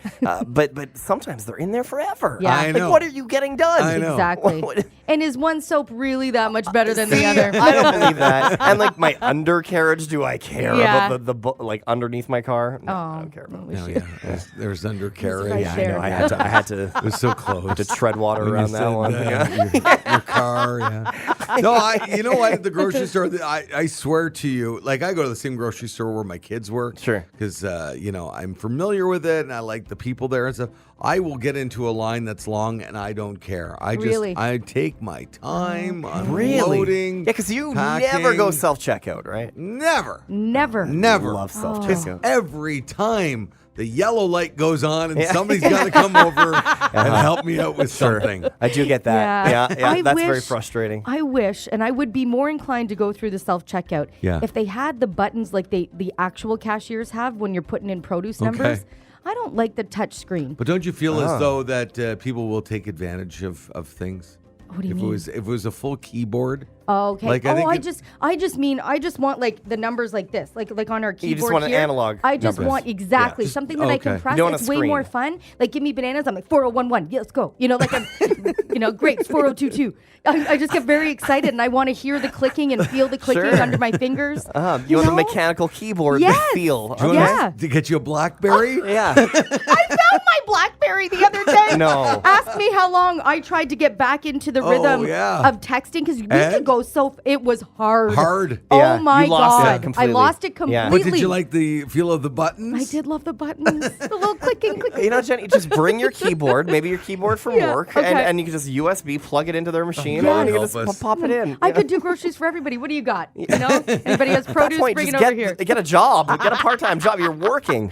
S3: But sometimes they're in there forever.
S5: Yeah.
S2: I
S3: Like
S2: know.
S3: what are you getting done?
S2: I know.
S5: Exactly.
S3: What-
S5: And is one soap really that much better than the other?
S3: I don't believe that. And like my undercarriage, do I care
S5: Yeah.
S3: about the like underneath my car? No, I
S5: Oh,
S3: don't care about.
S2: Oh, yeah. There's undercarriage.
S5: Right
S3: Yeah, I
S5: there.
S3: know. I had to
S2: It was so close.
S3: to tread water
S2: When you
S3: around that
S2: said
S3: one.
S2: that,
S3: Yeah.
S2: your car, yeah. No, you know what? At the grocery store, I swear to you, like I go to the same grocery store where my kids work.
S3: Sure.
S2: Because, I'm familiar with it and I like the people there and stuff. I will get into a line that's long and I don't care.
S5: Really?
S2: I take my time
S3: Really?
S2: unloading.
S3: Yeah, because you
S2: packing.
S3: never go self-checkout, right?
S2: Never.
S5: Never.
S2: Never.
S3: Love
S2: Just
S3: self-checkout.
S2: every time the yellow light goes on and somebody's got to come over and help me out with something.
S3: I do get that. Yeah,
S5: I
S3: that's very
S5: wish-
S3: frustrating.
S5: I wish, and I would be more inclined to go through the self-checkout
S2: Yeah.
S5: if they had the buttons like the actual cashiers have when you're putting in produce numbers. I don't like the touch screen.
S2: But don't you feel as though that people will take advantage of things?
S5: What do you
S2: if
S5: mean?
S2: If it was a full keyboard.
S5: Oh, okay.
S2: Like, I think
S5: I just want like the numbers like this, like on our keyboard.
S3: You just want an
S5: here.
S3: analog
S5: I just
S3: numbers.
S5: want exactly
S2: Yeah, just-
S5: something that I can
S2: okay.
S5: press.
S3: You don't want a
S5: It's way more
S3: screen.
S5: fun. Like give me bananas. I'm like 4011. Yeah, let's go. Like I'm, great 4022. I just get very excited and I want to hear the clicking and feel the clicking
S3: Sure.
S5: under my fingers.
S3: You want the
S5: know?
S3: mechanical keyboard
S5: Yes.
S3: feel.
S2: Do you want
S5: Yeah.
S2: to get you a BlackBerry?
S3: Yeah.
S5: I found my BlackBerry the other day.
S3: No.
S5: Ask me how long I tried to get back into the rhythm
S2: yeah.
S5: of texting because we
S2: And?
S5: could go so. It was hard.
S2: Hard.
S5: Oh
S3: Yeah,
S5: my
S3: you lost it
S5: god! I
S3: completely.
S5: lost it
S3: Yeah.
S5: completely.
S2: But did you like the feel of the buttons?
S5: I did love the buttons, the little clicking.
S3: You know, Jenny, just bring your keyboard, maybe your keyboard from
S5: Yeah,
S3: work,
S5: okay.
S3: and you can just USB plug it into their machine,
S5: Yes.
S3: and then you can
S2: Help
S3: just
S2: us.
S3: pop it in.
S5: I could do groceries for everybody. What do you got? Anybody has produce?
S3: Point,
S5: Bring it
S3: just
S5: over here.
S3: get a job, get a part-time job. You're working.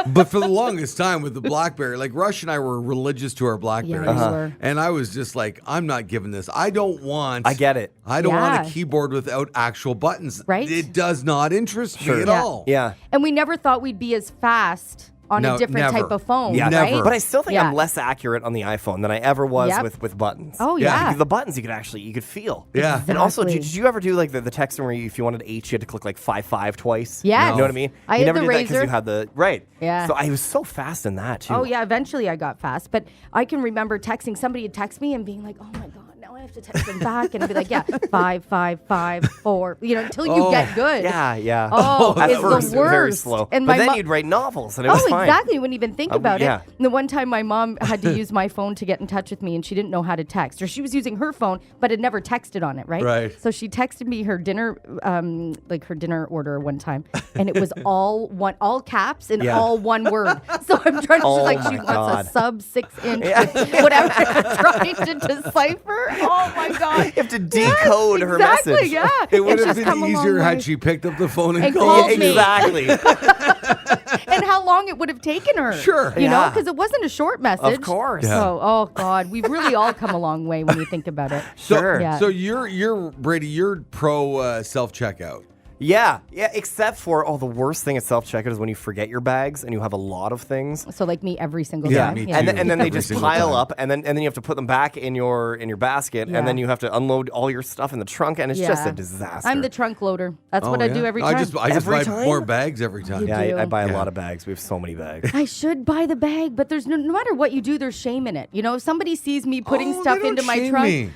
S2: But for the longest time with the BlackBerry, like Rush and I were religious to our BlackBerry.
S5: Yeah, we were.
S2: And I was just like, I'm not giving this. I don't want.
S3: I get it.
S2: I don't want
S5: Yeah.
S2: a keyboard without actual buttons.
S5: Right?
S2: It does not interest me at
S5: Yeah.
S2: all.
S3: Yeah.
S5: And we never thought we'd be as fast on
S2: No,
S5: a different
S2: never.
S5: type of phone,
S3: Yeah,
S2: Never.
S5: right?
S3: But I still think
S5: Yeah.
S3: I'm less accurate on the iPhone than I ever was
S5: Yep.
S3: with buttons.
S5: Oh,
S2: Yeah.
S5: yeah.
S3: Because the buttons you could feel.
S2: Yeah.
S3: And also,
S5: Exactly.
S3: did you ever do like the texting where if you wanted H, you had to click like 5 twice?
S5: Yes.
S3: You know what I mean?
S5: I
S3: you
S5: had
S3: never
S5: the
S3: did that because
S5: Razor.
S3: you had the right.
S5: Yeah.
S3: So I was so fast in that too.
S5: Oh yeah, eventually I got fast, but I can remember texting somebody would text me and being like, "Oh my god, now I have to text them back," and I'd be like, "Yeah, 555 4," until you get good.
S3: Yeah, yeah.
S5: Oh,
S3: At
S5: it's
S3: first,
S5: the worst.
S3: very slow.
S5: And
S3: but
S5: my
S3: then
S5: mo-
S3: you'd write novels, and it was
S5: Oh,
S3: fine.
S5: exactly. You wouldn't even think about
S3: yeah.
S5: it. And the one time my mom had to use my phone to get in touch with me, and she didn't know how to text, or she was using her phone but had never texted on it, right?
S2: Right.
S5: So she texted me her dinner, like her dinner order one time, and it was all caps and
S3: Yeah.
S5: all one word. So I'm trying to
S3: Oh
S5: she's like
S3: my
S5: she wants
S3: God.
S5: a sub 6-inch, with whatever I'm trying to decipher. Oh my god.
S3: You have to decode her
S5: exactly,
S3: message.
S5: Yeah.
S2: It would
S5: It's
S2: have
S5: just come
S2: been
S5: a long
S2: easier
S5: way.
S2: had she picked up the phone and
S5: And
S2: called
S5: called
S2: you.
S5: me.
S3: Exactly.
S5: And how long it would have taken her.
S2: Sure.
S5: You know,
S3: Yeah.
S5: because it wasn't a short message.
S3: Of course.
S2: Yeah.
S5: So, oh God, we've really all come a long way when you think about it.
S2: So,
S3: Sure.
S5: Yeah.
S2: so you're Brady, you're pro self checkout.
S3: Yeah, except for, the worst thing at self-checkout is when you forget your bags and you have a lot of things.
S5: So like me every single
S2: Yeah,
S5: time.
S2: me
S3: And
S2: too.
S3: then they
S2: Every
S3: just
S2: single
S3: pile
S2: time.
S3: up, and then you have to put them back in your basket,
S5: Yeah.
S3: and then you have to unload all your stuff in the trunk, and it's just a disaster.
S5: I'm the trunk loader. That's what
S2: Oh,
S5: I
S2: yeah?
S5: do every
S2: I
S5: time.
S2: just
S3: Every
S2: buy
S3: time?
S2: more bags every time.
S5: You
S3: yeah,
S5: do.
S3: I buy a
S2: Yeah.
S3: lot of bags. We have so many bags.
S5: I should buy the bag, but there's no matter what you do, there's shame in it. You know, if somebody sees me putting
S2: Oh,
S5: stuff
S2: they don't
S5: into my
S2: shame
S5: trunk,
S2: me.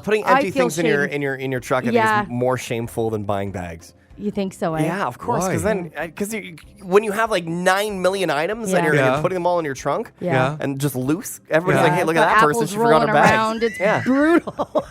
S3: Putting
S5: I
S3: empty
S5: feel
S3: things in your
S5: shame.
S3: in your truck, I
S5: Yeah.
S3: think is more shameful than buying bags.
S5: You think so? Eh?
S3: Yeah, of course.
S2: Why?
S3: Because when you have like 9 million items and
S5: Yeah.
S3: you're
S2: Yeah.
S3: putting them all in your trunk,
S5: Yeah.
S3: and just loose, everybody's
S2: Yeah.
S3: like, "Hey, look at
S5: Got
S3: that person!
S5: apples
S3: She forgot her
S5: rolling
S3: bags."
S5: around. It's
S3: yeah,
S5: brutal.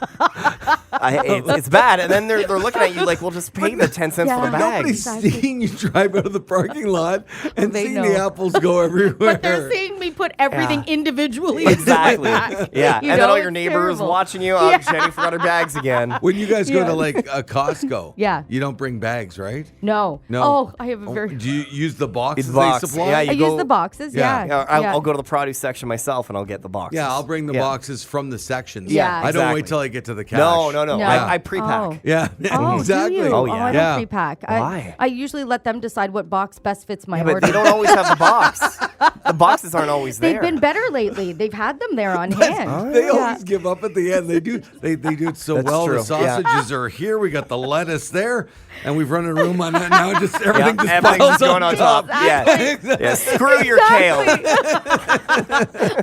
S3: it's bad. And then they're looking at you like, "Well, just pay the 10 cents for
S5: Yeah.
S3: the bag."
S2: Nobody's
S5: Exactly.
S2: seeing you drive out of the parking lot and
S5: They
S2: seeing
S5: know.
S2: the apples go everywhere.
S5: But they're seeing me put everything
S3: Yeah.
S5: individually.
S3: Exactly.
S5: into the bag.
S3: Yeah,
S5: You
S3: and then
S5: know,
S3: all your
S5: it's
S3: neighbors
S5: terrible.
S3: watching you. Oh,
S5: Yeah.
S3: Jenny forgot her bags again.
S2: When you guys go
S5: Yeah.
S2: to like a Costco,
S5: Yeah.
S2: you don't bring bags, right?
S5: No.
S2: No.
S5: Oh, I have a very.
S2: Do you use the boxes
S3: It's box.
S2: they supply?
S3: Yeah,
S5: I
S3: you
S5: use
S3: go-
S5: the boxes.
S2: Yeah.
S5: Yeah.
S3: I'll go to the produce section myself and I'll get the boxes.
S2: Yeah, I'll bring the
S3: Yeah.
S2: boxes from the sections.
S5: Yeah.
S2: I don't wait
S3: exactly.
S2: till I get to the cash.
S3: No.
S5: No.
S3: I pre-pack.
S5: Oh.
S2: Yeah,
S5: Oh,
S2: exactly.
S5: do you?
S3: Oh, yeah.
S5: I
S2: Yeah.
S5: don't pre-pack.
S3: Why?
S5: I usually let them decide what box best fits my
S3: Yeah, but
S5: order.
S3: they don't always have the box. The boxes aren't always there.
S5: They've been better lately. They've had them there on hand.
S2: They always give up at the end. They do it so
S3: That's
S2: well.
S3: true.
S2: The sausages are here. We got the lettuce there, and we've run a room on that now. Just everything just
S3: everything's
S2: piles
S3: just going on top. Yeah, screw your kale.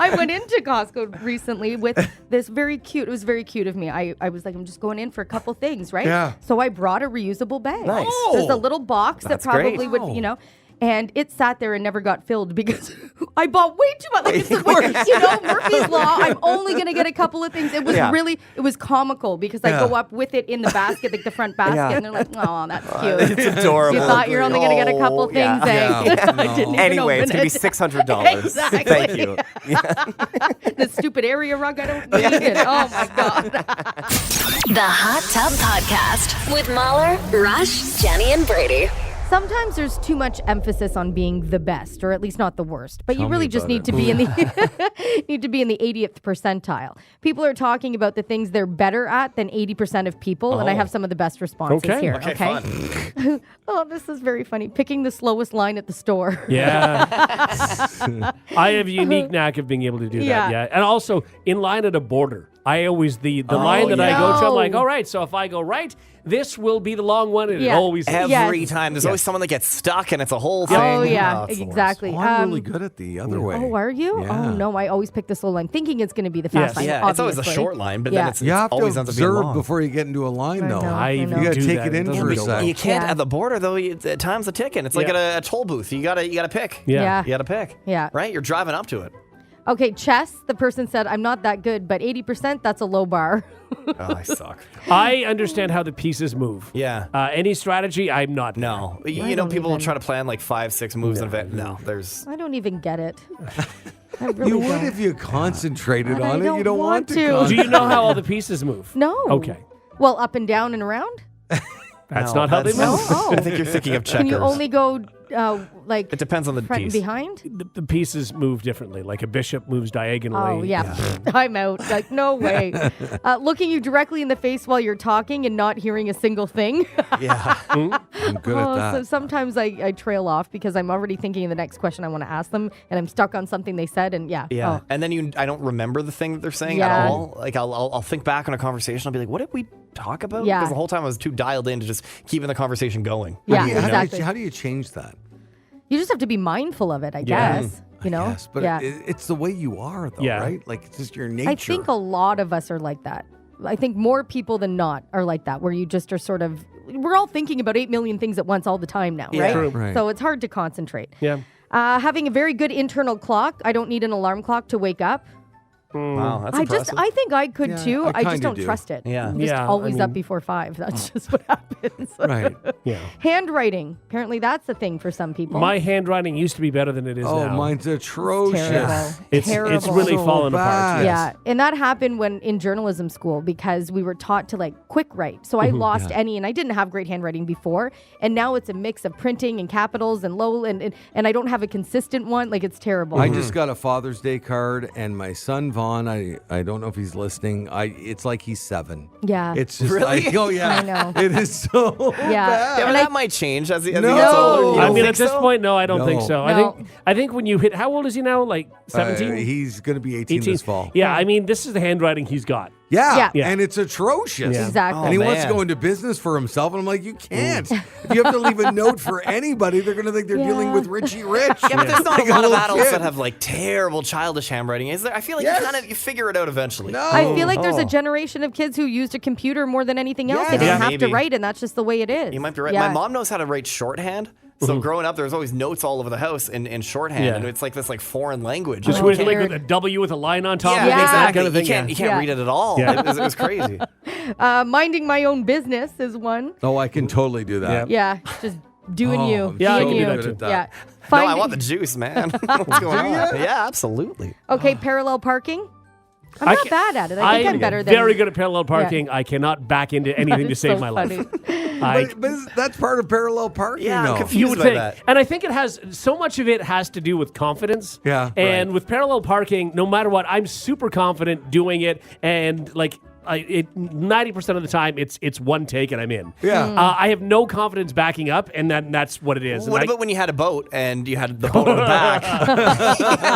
S5: I went into Costco recently with this very cute. It was very cute of me. I was like, I'm just going in for a couple things, right?
S2: Yeah.
S5: So I brought a reusable bag.
S3: Nice.
S5: There's a little box
S3: That's
S5: that probably
S3: great.
S5: would, and it sat there and never got filled because I bought way too much. Like, it's the Murphy's Law. I'm only going to get a couple of things. It was it was comical because I go up with it in the basket, like the front basket, and they're like, oh, that's cute.
S3: It's adorable.
S5: You thought you're only going to get a couple things, eh?
S2: Yeah.
S5: I didn't even
S3: Anyway, it's
S5: open
S3: going to be
S5: it.
S3: $600.
S5: Exactly.
S3: Thank you.
S5: The stupid area rug I don't need it. Oh my God.
S1: The Hot Tub Podcast with Mahler, Rush, Jenny, and Brady.
S5: Sometimes there's too much emphasis on being the best, or at least not the worst. But you
S2: Tell
S5: really
S2: me
S5: just
S2: about
S5: need
S2: it.
S5: to be in the need to be in the 80th percentile. People are talking about the things they're better at than 80% of people, and I have some of the best responses
S4: Okay.
S5: here.
S3: Okay, fun.
S5: Oh, this is very funny. Picking the slowest line at the store.
S4: Yeah. I have a unique knack of being able to do that.
S5: Yeah.
S4: Yeah. And also in line at a border. I always the line that I go to, I'm like,
S5: No.
S4: all right, so if I go right, this will be the long one, and it
S5: Yeah.
S4: always is.
S3: Every
S5: Yes.
S3: time. There's always someone that gets stuck, and it's a whole thing.
S5: Oh yeah,
S3: it's the worst.
S5: exactly.
S2: Oh, I'm really good at the other way.
S5: Oh, are you?
S2: Yeah.
S5: Oh no, I always pick the slow line, thinking it's going to be the fast
S4: Yes.
S5: line.
S3: Yeah, it's always a
S5: obviously.
S3: short line, but
S5: Yeah.
S3: then it's
S2: You have to
S3: always ends up being
S2: observe
S3: long.
S2: before you get into a line,
S5: I
S2: though.
S5: know.
S4: I even
S5: You
S2: gotta
S4: do
S2: take
S4: that.
S2: it in
S4: doesn't
S2: for a
S4: go
S2: sec.
S4: well.
S3: You can't
S5: Yeah.
S3: at the border though. Time's a ticking. It's like
S4: Yeah.
S3: at a toll booth. You gotta pick.
S4: Yeah.
S3: You gotta pick.
S5: Yeah.
S3: Right. You're driving up to it.
S5: Okay, chess. The person said, "I'm not that good, but 80%. That's a low bar."
S3: Oh, I suck.
S4: I understand how the pieces move.
S3: Yeah.
S4: Any strategy, I'm not. there.
S3: No, you
S5: I
S3: know,
S5: don't
S3: people
S5: even-
S3: try to plan like 5-6 moves in advance. No, there's.
S5: I don't even get it. I really
S2: You would
S5: don't.
S2: if you concentrated
S5: But I
S2: on it.
S5: don't
S2: You don't
S5: want
S2: want
S5: to.
S4: Do you know how all the pieces move?
S5: No.
S4: Okay.
S5: Well, up and down and around.
S4: That's
S3: No,
S4: not how they
S3: that's-
S4: move.
S5: Oh.
S3: I think you're thinking of checkers.
S5: Can you only go like
S3: It depends on the
S5: front and
S3: piece.
S5: behind?
S4: The pieces move differently. Like a bishop moves diagonally.
S5: Oh yeah, I'm out. Like no way. Looking you directly in the face while you're talking and not hearing a single thing.
S3: Yeah.
S2: I'm good at
S5: So
S2: that.
S5: sometimes I trail off because I'm already thinking of the next question I want to ask them, and I'm stuck on something they said, and yeah.
S3: Yeah.
S5: Oh.
S3: And then I don't remember the thing that they're saying
S5: Yeah.
S3: at all. Like I'll think back on a conversation. I'll be like, what did we talk about?
S5: Yeah.
S3: Because the whole time I was too dialed in to just keeping the conversation going.
S5: Yeah,
S2: Yeah,
S5: exactly.
S2: how do you change that?
S5: You just have to be mindful of it, I
S4: Yeah.
S5: guess. You know?
S2: Yes, but
S5: yeah.
S2: it's the way you are, though,
S4: Yeah.
S2: right? Like, it's just your nature.
S5: I think a lot of us are like that. I think more people than not are like that, where you just are sort of, we're all thinking about 8 million things at once all the time now,
S3: Yeah.
S5: right?
S4: True.
S2: Right.
S5: So it's hard to concentrate.
S4: Yeah.
S5: Having a very good internal clock. I don't need an alarm clock to wake up.
S3: Wow, that's
S5: I
S3: impressive.
S5: I think I could
S2: Yeah,
S5: too.
S2: I
S5: I just
S2: kinda
S5: don't
S2: do.
S5: trust it.
S3: Yeah.
S5: I'm just
S4: Yeah, I
S5: always up
S4: mean-
S5: before 5. That's just what happens.
S2: Right.
S4: Yeah.
S5: Handwriting. Apparently that's a thing for some people.
S4: My handwriting used to be better than it is
S2: Oh,
S4: now.
S2: mine's atrocious.
S5: terrible.
S4: It's
S5: Terrible.
S4: really
S2: So
S4: fallen
S2: bad.
S4: apart.
S5: Yeah, and that happened when in journalism school because we were taught to like quick write. So I lost any, and I didn't have great handwriting before, and now it's a mix of printing and capitals and low, and I don't have a consistent one. Like it's terrible.
S2: I just got a Father's Day card, and my son Vaughn. I don't know if he's listening. It's like he's 7.
S5: Yeah.
S2: It's just
S3: Really?
S2: oh yeah.
S5: I know.
S2: It is so
S5: Yeah.
S3: Yeah, but
S5: And
S3: that
S5: I-
S3: might change as he
S2: No.
S3: gets older. You
S4: I
S3: don't
S4: mean,
S3: think
S4: at this
S3: so?
S4: point, no, I don't think
S2: No.
S4: so.
S5: No.
S4: I think when you hit, how old is he now? Like 17?
S2: He's going to be 18 this fall.
S4: Yeah, I mean, this is the handwriting he's got.
S2: Yeah.
S5: Yeah.
S2: And it's atrocious.
S4: Yeah.
S5: Exactly.
S2: And he
S3: Oh,
S2: wants to
S3: man.
S2: go into business for himself. And I'm like, you can't. If you have to leave a note for anybody, they're going to think they're dealing
S5: Yeah.
S2: with Richie Rich.
S3: Yeah, but there's not
S2: Like
S3: a lot of
S2: little
S3: adults
S2: kid.
S3: that have like terrible childish handwriting. Is there? I feel like
S2: Yes.
S3: you figure it out eventually.
S2: No.
S5: I feel like there's
S3: Oh.
S5: a generation of kids who used a computer more than anything else.
S2: Yeah.
S5: They didn't
S3: Yeah,
S5: have to
S3: maybe.
S5: write, and that's just the way it is.
S3: You might be right.
S5: Yeah.
S3: My mom knows how to write shorthand. So growing up, there was always notes all over the house in shorthand,
S4: Yeah.
S3: and it's like this like foreign language.
S4: Just
S3: You
S4: with,
S3: can't-
S4: like with a W with a line on top
S3: yeah,
S4: of it, that
S3: exactly.
S4: kind of thing.
S3: You can't
S5: Yeah.
S3: read it at all.
S4: Yeah.
S3: It was crazy.
S5: Minding my own business is one.
S2: Oh, I can totally do that.
S5: Yeah, just doing
S2: Oh,
S5: you.
S2: I'm
S4: Yeah, I
S5: being
S4: can do
S5: you.
S4: that too.
S2: That.
S5: Yeah.
S3: No, I
S5: Finding-
S3: want the juice, man. What's going on? Yeah, absolutely.
S5: Okay, parallel parking. I'm
S4: I
S5: not
S4: ca-
S5: bad at it. I think I'm better than
S4: very good at parallel parking. I cannot back into anything to
S5: It's
S4: save
S5: so
S4: my
S5: funny.
S4: life. I,
S2: But that's part of parallel parking,
S3: Yeah, I'm
S2: though.
S3: confused.
S4: you would
S3: by
S4: think,
S3: that.
S4: and I think it has so much of it has to do with confidence.
S2: Yeah,
S4: and
S2: right.
S4: with parallel parking, no matter what, I'm super confident doing it, and like 90% of the time it's one take and I'm in.
S2: Yeah.
S4: I have no confidence backing up, and that's what it is.
S3: What
S4: And
S3: about when you had a boat and you had the boat on the back?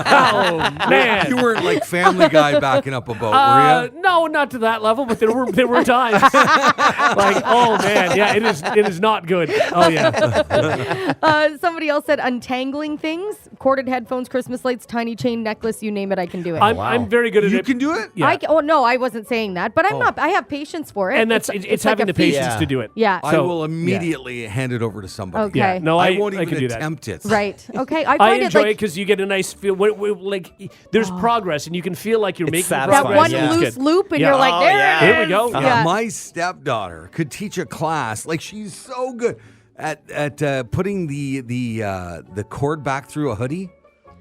S4: oh man.
S2: You weren't like Family Guy backing up a boat, were you?
S4: No, not to that level, but there were times. Like, oh man, yeah, it is not good. Oh yeah.
S5: Somebody else said untangling things, corded headphones, Christmas lights, tiny chain necklace, you name it, I can do it.
S4: I'm very good at
S2: You
S4: it.
S2: can do it?
S4: Yeah.
S5: Oh no, I wasn't saying that, but I'm not. I have patience for it.
S4: And it's
S5: like
S4: having
S5: a
S4: the patience
S3: feat.
S4: to do it.
S5: Yeah.
S2: I
S4: So,
S2: will immediately hand it over to somebody.
S5: Okay.
S4: Yeah. No,
S2: I
S4: I
S2: won't
S4: I
S2: even
S4: can do that.
S2: attempt it.
S5: Right. Okay. I
S4: I
S5: find
S4: enjoy
S5: it
S4: it
S5: like
S4: because you get a nice feel. Like there's progress, and you can feel like you're making
S3: satisfying.
S4: progress.
S5: that one
S3: Yeah.
S5: loose loop, and
S4: Yeah.
S5: you're like,
S3: Oh,
S5: there
S3: yeah.
S5: it is.
S4: Here we go.
S5: Yeah.
S2: My stepdaughter could teach a class. Like she's so good at putting the cord back through a hoodie.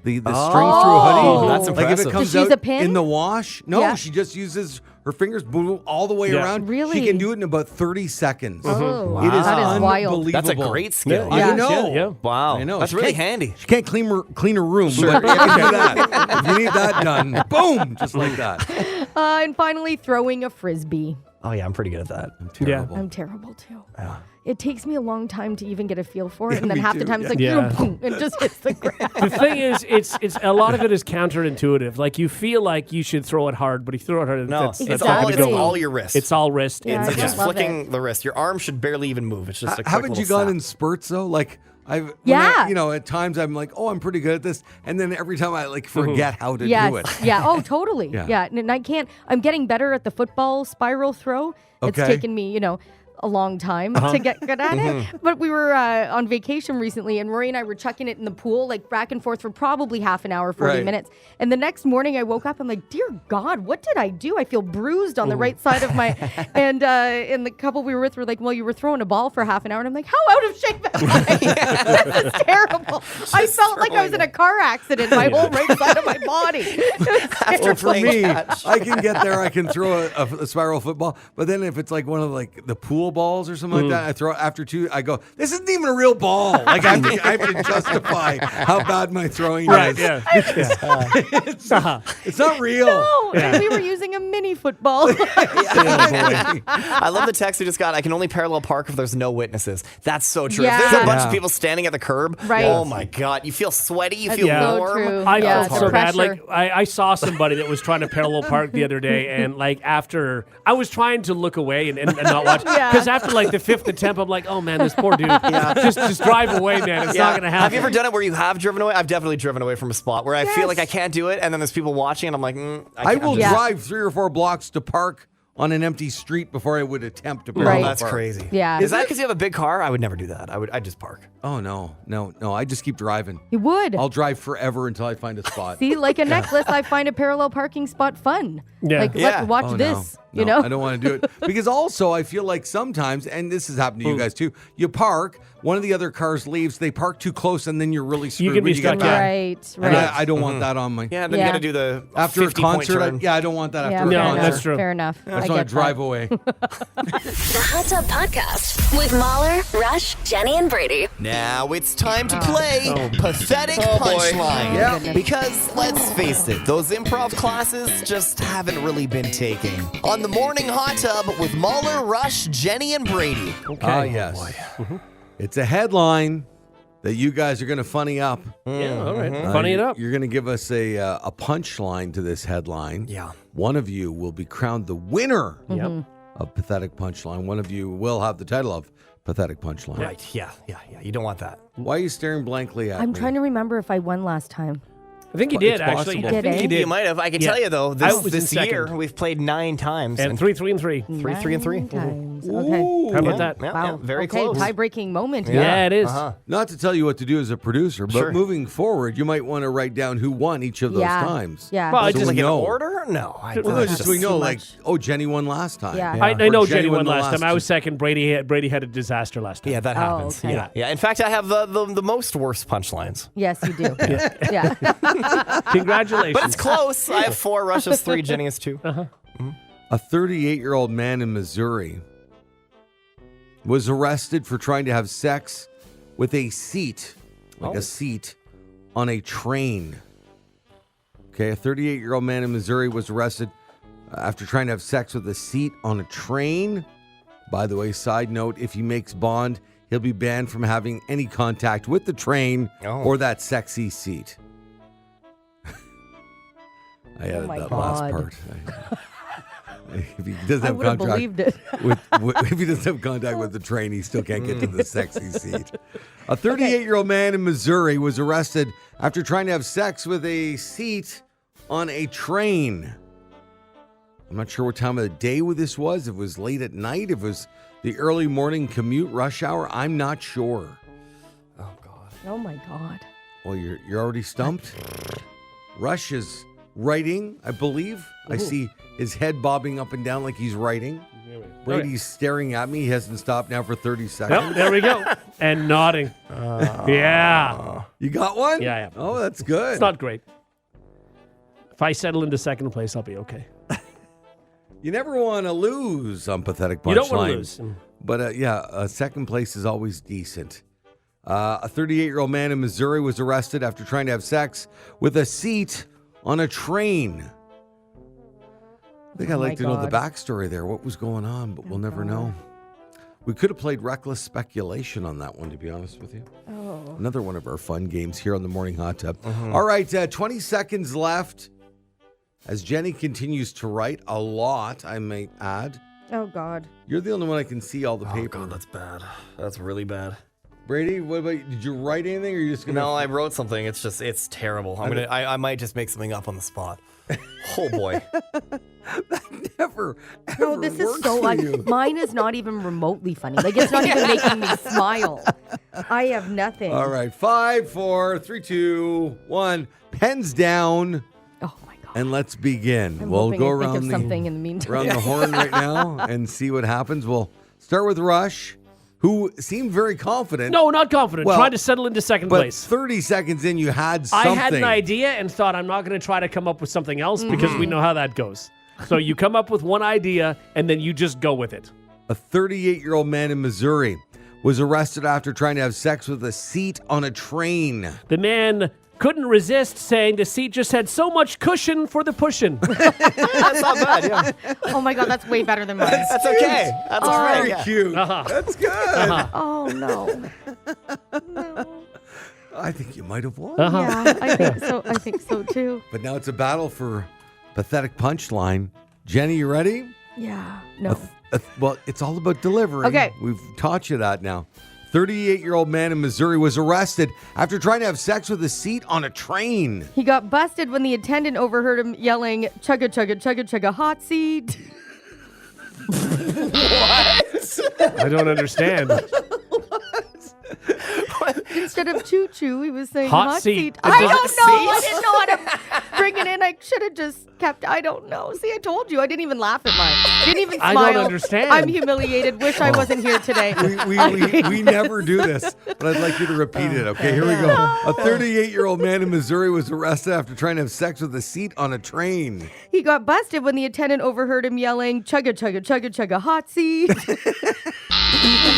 S2: The string through a hoodie.
S3: That's
S2: Like if
S3: impressive.
S2: it comes
S5: Does she use
S2: out
S5: a pin?
S2: in the wash. No,
S5: Yeah.
S2: she just uses her fingers boom, all the way
S4: Yeah.
S2: around.
S5: Really?
S2: She can do it in about 30 seconds.
S5: Oh,
S2: It is
S5: that is wild.
S2: unbelievable.
S3: That's a great skill.
S2: I
S5: Yeah.
S2: know.
S4: Yeah.
S3: Wow.
S2: I know.
S3: That's
S2: She
S3: really
S2: can't-
S3: handy.
S2: She can't clean her room, but you can do that. If you need that done, boom, just like that.
S5: And finally, throwing a frisbee.
S3: Oh, yeah, I'm pretty good at that.
S2: Terrible.
S5: I'm terrible too. It takes me a long time to even get a feel for it, and then
S2: me
S5: half the
S2: too,
S5: time it's like,
S4: yeah.
S5: boom, it just hits the ground.
S4: The thing is, it's a lot of it is counterintuitive. Like you feel like you should throw it hard, but if you throw it hard,
S3: No,
S4: that's
S3: it's
S4: not
S3: all,
S4: going to
S3: it's
S4: go well.
S3: all your wrist.
S4: It's all wrist.
S5: Yeah,
S3: It's
S5: I
S3: like
S5: just
S3: just
S5: love
S3: flicking the wrist. Your arm should barely even move. It's just a quick
S2: Haven't you
S3: little
S2: gone
S3: snap.
S2: in spurts though? Like when
S5: Yeah.
S2: at times I'm like, oh, I'm pretty good at this, and then every time I like forget how to
S5: Yes.
S2: do it.
S5: Yeah. Oh, totally.
S2: Yeah.
S5: Yeah. And I can't. I'm getting better at the football spiral throw. It's
S2: Okay.
S5: taken me, a long time to get good at it. But we were on vacation recently, and Rory and I were chucking it in the pool, like back and forth for probably half an hour, 40
S2: Right.
S5: minutes. And the next morning, I woke up. I'm like, dear God, what did I do? I feel bruised on the right side of my. And the couple we were with were like, well, you were throwing a ball for half an hour. And I'm like, how out of shape am I? This is terrible. I felt like I was in a car accident. My whole right side of my body.
S2: Well, for
S3: playing
S2: me,
S3: catch.
S2: I can get there. I can throw a spiral football, but then if it's like one of like the pool balls or something like that, I throw it after two. I go, this isn't even a real ball. Like I have to justify how bad my throwing
S4: Right.
S2: is.
S4: Yeah.
S2: It's not real.
S5: No, and we were using a mini football.
S3: I love the text we just got. I can only parallel park if there's no witnesses. That's so true. If
S5: Yeah.
S3: there's a bunch
S2: Yeah.
S3: of people standing at the curb,
S5: Right.
S3: oh my God, you feel sweaty, you
S5: That's
S3: feel
S5: so
S3: warm.
S5: true.
S4: I
S5: Yeah,
S4: felt
S5: the
S4: so bad.
S5: pressure.
S4: Like I saw somebody that was trying to parallel park the other day, and like after I was trying to look away and not watch,
S5: Yeah.
S4: because after like the fifth attempt, I'm like, oh man, this poor dude. Just drive away, man. It's not gonna happen.
S3: Have you ever done it where you have driven away? I've definitely driven away from a spot where I feel
S5: Yes.
S3: like I can't do it, and then there's people watching, and I'm like,
S2: I will
S5: Yeah.
S2: drive 3 or 4 blocks to park on an empty street before I would attempt to park.
S5: Right.
S3: That's crazy.
S5: Yeah.
S3: Is that because you have a big car? I would never do that. I'd just park.
S2: Oh no. I just keep driving.
S5: You would.
S2: I'll drive forever until I find a spot.
S5: See, like a necklace, I find a parallel parking spot fun.
S4: Yeah.
S5: Like,
S3: Yeah.
S5: watch
S2: Oh,
S5: this,
S2: no.
S5: you
S2: No,
S5: know?
S2: I don't want to do it because also I feel like sometimes, and this has happened to you guys too. You park, one of the other cars leaves, they park too close, and then you're really screwed
S4: can be
S2: when you get
S4: stuck,
S2: back.
S5: Right,
S2: And
S5: right.
S2: I don't want that on my
S3: Yeah, then
S5: Yeah.
S3: you got to do the
S2: after a
S3: 50-point
S2: concert.
S3: turn.
S2: I don't want that
S5: Yeah,
S2: after
S5: fair
S2: a
S4: No,
S2: concert.
S5: enough.
S4: that's true.
S5: Fair enough.
S2: I just
S5: get
S2: want to drive
S5: that.
S2: away.
S1: The Hot Tub Podcast with Mahler, Rush, Jenny, and Brady.
S6: Now it's time to play Pathetic Punchline.
S2: Yeah.
S6: Because let's face it, those improv classes just haven't really been taking. On the Morning Hot Tub with Mahler, Rush, Jenny, and Brady.
S2: Ah, yes. It's a headline that you guys are going to funny up.
S4: Yeah, all right. Funny it up.
S2: You're going to give us a punchline to this headline.
S3: Yeah.
S2: One of you will be crowned the winner
S4: Yep.
S2: of Pathetic Punchline. One of you will have the title of Pathetic Punchline.
S3: Right. Yeah. You don't want that.
S2: Why are you staring blankly at
S5: I'm
S2: me?
S5: trying to remember if I won last time.
S4: I think you
S2: It's
S4: did actually.
S2: possible.
S4: I
S5: Did
S4: think
S5: it?
S4: you did.
S3: You might have. I can
S4: Yeah.
S3: tell you though,
S4: I was in
S3: this year
S4: second.
S3: we've played 9 times
S4: And 3-3-3.
S3: 3 and 3.
S5: Nine times. Okay.
S4: How about that?
S3: Yeah,
S5: Wow.
S3: yeah, very
S5: okay,
S3: close.
S5: tie-breaking moment.
S4: Yeah, it is.
S2: Not to tell you what to do as a producer, but
S3: Sure.
S2: moving forward, you might want to write down who won each of those
S5: Yeah.
S2: times.
S5: Yeah.
S4: Well, I
S2: So
S4: just
S2: we
S3: Like in
S2: know.
S3: order? No.
S2: Well, no, just so we know,
S5: too
S2: like,
S5: much.
S2: oh, Jenny won last time.
S5: Yeah.
S4: I know
S2: Or
S4: Jenny won
S2: the
S4: last time. I was
S2: two.
S4: second. Brady had a disaster last time.
S3: Yeah, that happens.
S5: okay.
S3: Yeah. Yeah. In fact, I have the most worst punchlines.
S5: Yes, you do. Yeah.
S4: Congratulations.
S3: But it's close. I have 4, Rush has 3, Jenny has 2.
S2: A 38-year-old man in Missouri was arrested for trying to have sex with a seat, a seat on a train. Okay, a 38-year-old man in Missouri was arrested after trying to have sex with a seat on a train. By the way, side note, if he makes bond, he'll be banned from having any contact with the train or that sexy seat. I added that last part. If he doesn't have if he doesn't have contact with the train, he still can't get to the sexy seat. A 38-year-old man in Missouri was arrested after trying to have sex with a seat on a train. I'm not sure what time of the day this was. If it was late at night, if it was the early morning commute, rush hour, I'm not sure.
S3: Oh, God.
S5: Oh, my God.
S2: Well, you're already stumped? Rush is writing, I believe. Ooh. I see his head bobbing up and down like he's writing. Brady's staring at me. He hasn't stopped now for 30 seconds.
S4: Yep, there we go. And nodding. Yeah.
S2: You got one?
S4: Yeah.
S2: Oh, that's good.
S4: It's not great. If I settle into second place, I'll be okay.
S2: You never want to lose on Pathetic Punchline.
S4: You don't want to lose.
S2: But second place is always decent. A 38-year-old man in Missouri was arrested after trying to have sex with a seat on a train. I think I'd like to know the backstory there, what was going on, but we'll never know. We could have played Reckless Speculation on that one, to be honest with you. Oh. Another one of our fun games here on the Morning Hot Tub. Mm-hmm. All right, 20 seconds left. As Jenny continues to write a lot, I might add.
S5: Oh, God.
S2: You're the only one I can see all the paper.
S3: Oh, God, that's bad. That's really bad.
S2: Brady, what about you? Did you write anything, or are you just going to...
S3: No, I wrote something. It's terrible. I might just make something up on the spot. Oh, boy.
S2: That never, ever
S5: this
S2: works
S5: is so
S2: for you.
S5: Mine is not even remotely funny. Like, it's not even making me smile. I have nothing.
S2: All right, 5, 4, 3, 2, 1. Pens down.
S5: Oh, my God.
S2: And let's begin.
S5: We'll
S2: go around
S5: think of something in the meantime.
S2: Around the horn right now and see what happens. We'll start with Rush, who seemed very confident.
S4: No, not confident. Trying to settle into second place.
S2: 30 seconds in, you had something.
S4: I had an idea and thought I'm not going to try to come up with something else because we know how that goes. So you come up with one idea and then you just go with it.
S2: A 38-year-old man in Missouri was arrested after trying to have sex with a seat on a train.
S4: The man couldn't resist saying the seat just had so much cushion for the pushin'.
S3: That's not bad, yeah.
S5: Oh, my God, that's way better than mine.
S3: That's okay. That's all right.
S2: Very cute. That's good.
S5: Oh, no. No.
S2: I think you might have won.
S5: Yeah, I think so. I think so, too.
S2: But now it's a battle for Pathetic Punchline. Jenny, you ready?
S5: Yeah. No.
S2: Well, it's all about delivery.
S5: Okay.
S2: We've taught you that now. 38-year-old man in Missouri was arrested after trying to have sex with a seat on a train.
S5: He got busted when the attendant overheard him yelling, chugga, chugga, chugga, chugga, hot seat.
S3: What?
S4: I don't understand.
S5: Instead of choo-choo, he was saying
S4: hot
S5: hot
S4: seat.
S5: seat. I don't know. I didn't know how to bring it in. I should have just kept, I don't know. See, I told you. I didn't even laugh at mine. Didn't even smile.
S4: I don't understand.
S5: I'm humiliated. Wish I wasn't here today.
S2: We never do this, but I'd like you to repeat it, okay? Here we go. A 38-year-old man in Missouri was arrested after trying to have sex with a seat on a train.
S5: He got busted when the attendant overheard him yelling, chugga, chugga, chugga, chugga, hot seat.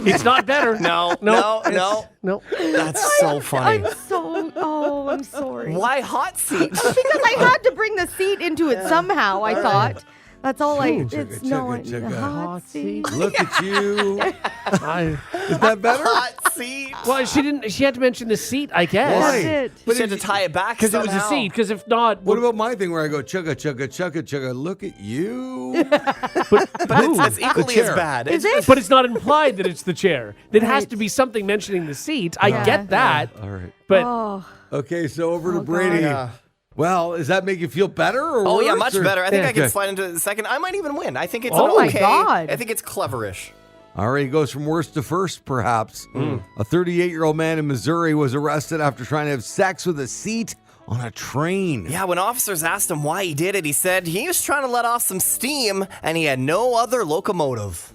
S4: It's not better.
S3: No. That's so funny.
S5: I'm sorry.
S3: Why hot seat?
S5: Because I had to bring the seat into it somehow, I thought. That's all hot seat.
S2: Look at you. Is that better?
S3: Hot seat.
S4: Well, she had to mention the seat, I guess.
S2: Why?
S5: That's it.
S3: But you had to tie it back
S4: Because it was a seat. Because if not,
S2: What about my thing where I go chugga, chugga, chugga, chugga, look at you?
S3: but it's equally as bad.
S5: Is it?
S4: But it's not implied that it's the chair. There has to be something mentioning the seat. I get that.
S2: All right.
S4: But
S2: Okay, so over to Brady.
S3: Yeah.
S2: Well, does that make you feel better or worse?
S3: Oh, yeah, much better. I think I can
S2: Okay.
S3: slide into the second. I might even win. I think it's
S5: Oh, my
S3: okay.
S5: God.
S3: I think it's cleverish.
S2: All right, he goes from worst to first, perhaps. A 38-year-old man in Missouri was arrested after trying to have sex with a seat on a train.
S3: Yeah, when officers asked him why he did it, he said he was trying to let off some steam and he had no other locomotive.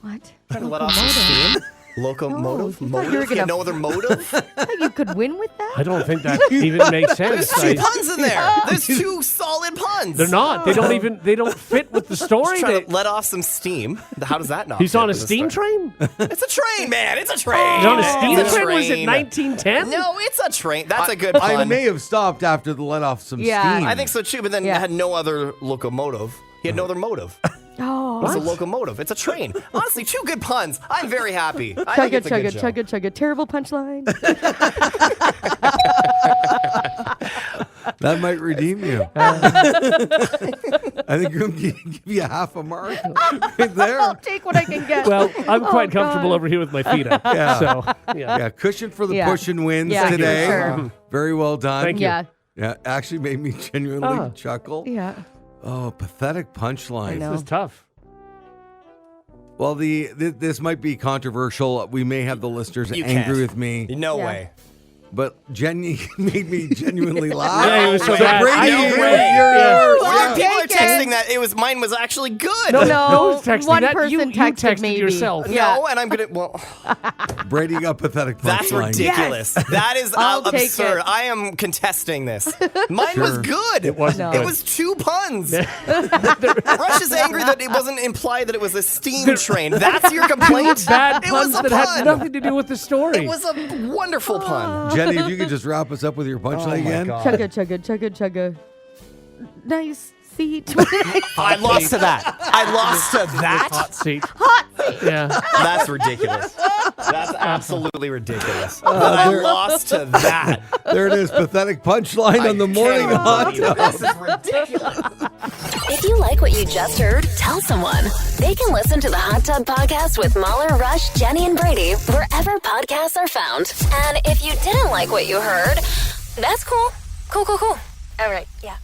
S5: What?
S3: Trying to let off some steam? Locomotive?
S5: No, you thought you were
S3: Motive?
S5: gonna-
S3: No other motive?
S5: You could win with that?
S4: I don't think that even makes sense.
S3: There's 2 puns in there. There's 2 solid puns.
S4: They're not. They don't fit with the story.
S3: Trying to let off some steam. How does that not?
S4: He's
S3: fit
S4: on a
S3: with the
S4: steam
S3: story?
S4: train?
S3: It's a train, man. It's a train.
S4: He's on a steam
S3: It's a
S4: train? Was it
S3: train.
S4: 1910?
S3: No, it's a train. That's a good pun.
S2: I may have stopped after the let off some
S5: Yeah.
S2: steam.
S3: I think so too, but then
S5: Yeah.
S3: had no other locomotive. He had no other motive.
S5: Oh.
S3: It's a locomotive. It's a train. Honestly, 2 good puns. I'm very happy. I think
S5: Chugga,
S3: it's a good
S5: chugga,
S3: show.
S5: chugga, chugga. Terrible punchline.
S2: That might redeem you. I think I'm going to give you half a mark right there.
S5: I'll take what I can get.
S4: Well, I'm quite
S5: God.
S4: comfortable over here with my feet up.
S2: Yeah.
S4: So, yeah.
S2: Yeah, cushion for the
S5: Yeah.
S2: push and wins
S5: Yeah,
S2: today.
S5: sure.
S2: Very well done.
S4: Thank you.
S5: Yeah.
S2: Yeah, actually made me genuinely chuckle.
S5: Yeah.
S2: Oh, pathetic punchline.
S5: I know.
S4: This is tough.
S2: Well, this might be controversial. We may have the listeners
S3: You
S2: angry
S3: can't.
S2: with me,
S3: No
S5: Yeah.
S3: way.
S2: but Jenny made me genuinely laugh.
S4: Yeah, it was so
S3: way.
S4: bad.
S2: Brady,
S4: I
S2: you're
S4: agree.
S2: yours.
S3: A lot of
S2: Yeah.
S3: people are
S5: Take it.
S3: texting that mine was actually good.
S4: No,
S5: No,
S4: who's texting
S5: one
S4: that?
S5: person
S4: You
S5: texted
S4: texted
S5: maybe.
S4: yourself.
S5: Yeah.
S3: No, and I'm gonna. Well,
S2: Brady got pathetic punchline.
S3: that's ridiculous. That is
S5: I'll take
S3: absurd.
S5: it.
S3: I am contesting this. Mine was
S2: Sure.
S3: good.
S4: It wasn't
S3: It
S4: good.
S3: was 2 puns. Rush is angry that it wasn't implied that it was a steam train. That's your complaint.
S4: Bad
S3: It was
S4: puns
S3: a
S4: that had
S3: pun.
S4: nothing to do with the story.
S3: It was a wonderful pun.
S2: Jenny, if you could just wrap us up with your punchline again.
S5: Chugga, chugga, chugga, chugga. Nice seat.
S3: I lost to that. I lost to that.
S4: Hot seat. Yeah.
S3: That's ridiculous. That's absolutely ridiculous. That I lost to that.
S2: There it is, pathetic punchline on the morning
S3: Can't
S2: hot
S3: believe it.
S2: tub.
S3: This is ridiculous.
S1: If you like what you just heard, tell someone. They can listen to the Hot Tub Podcast with Mahler, Rush, Jenny, and Brady wherever podcasts are found. And if you didn't like what you heard, that's cool. Cool. All right, yeah.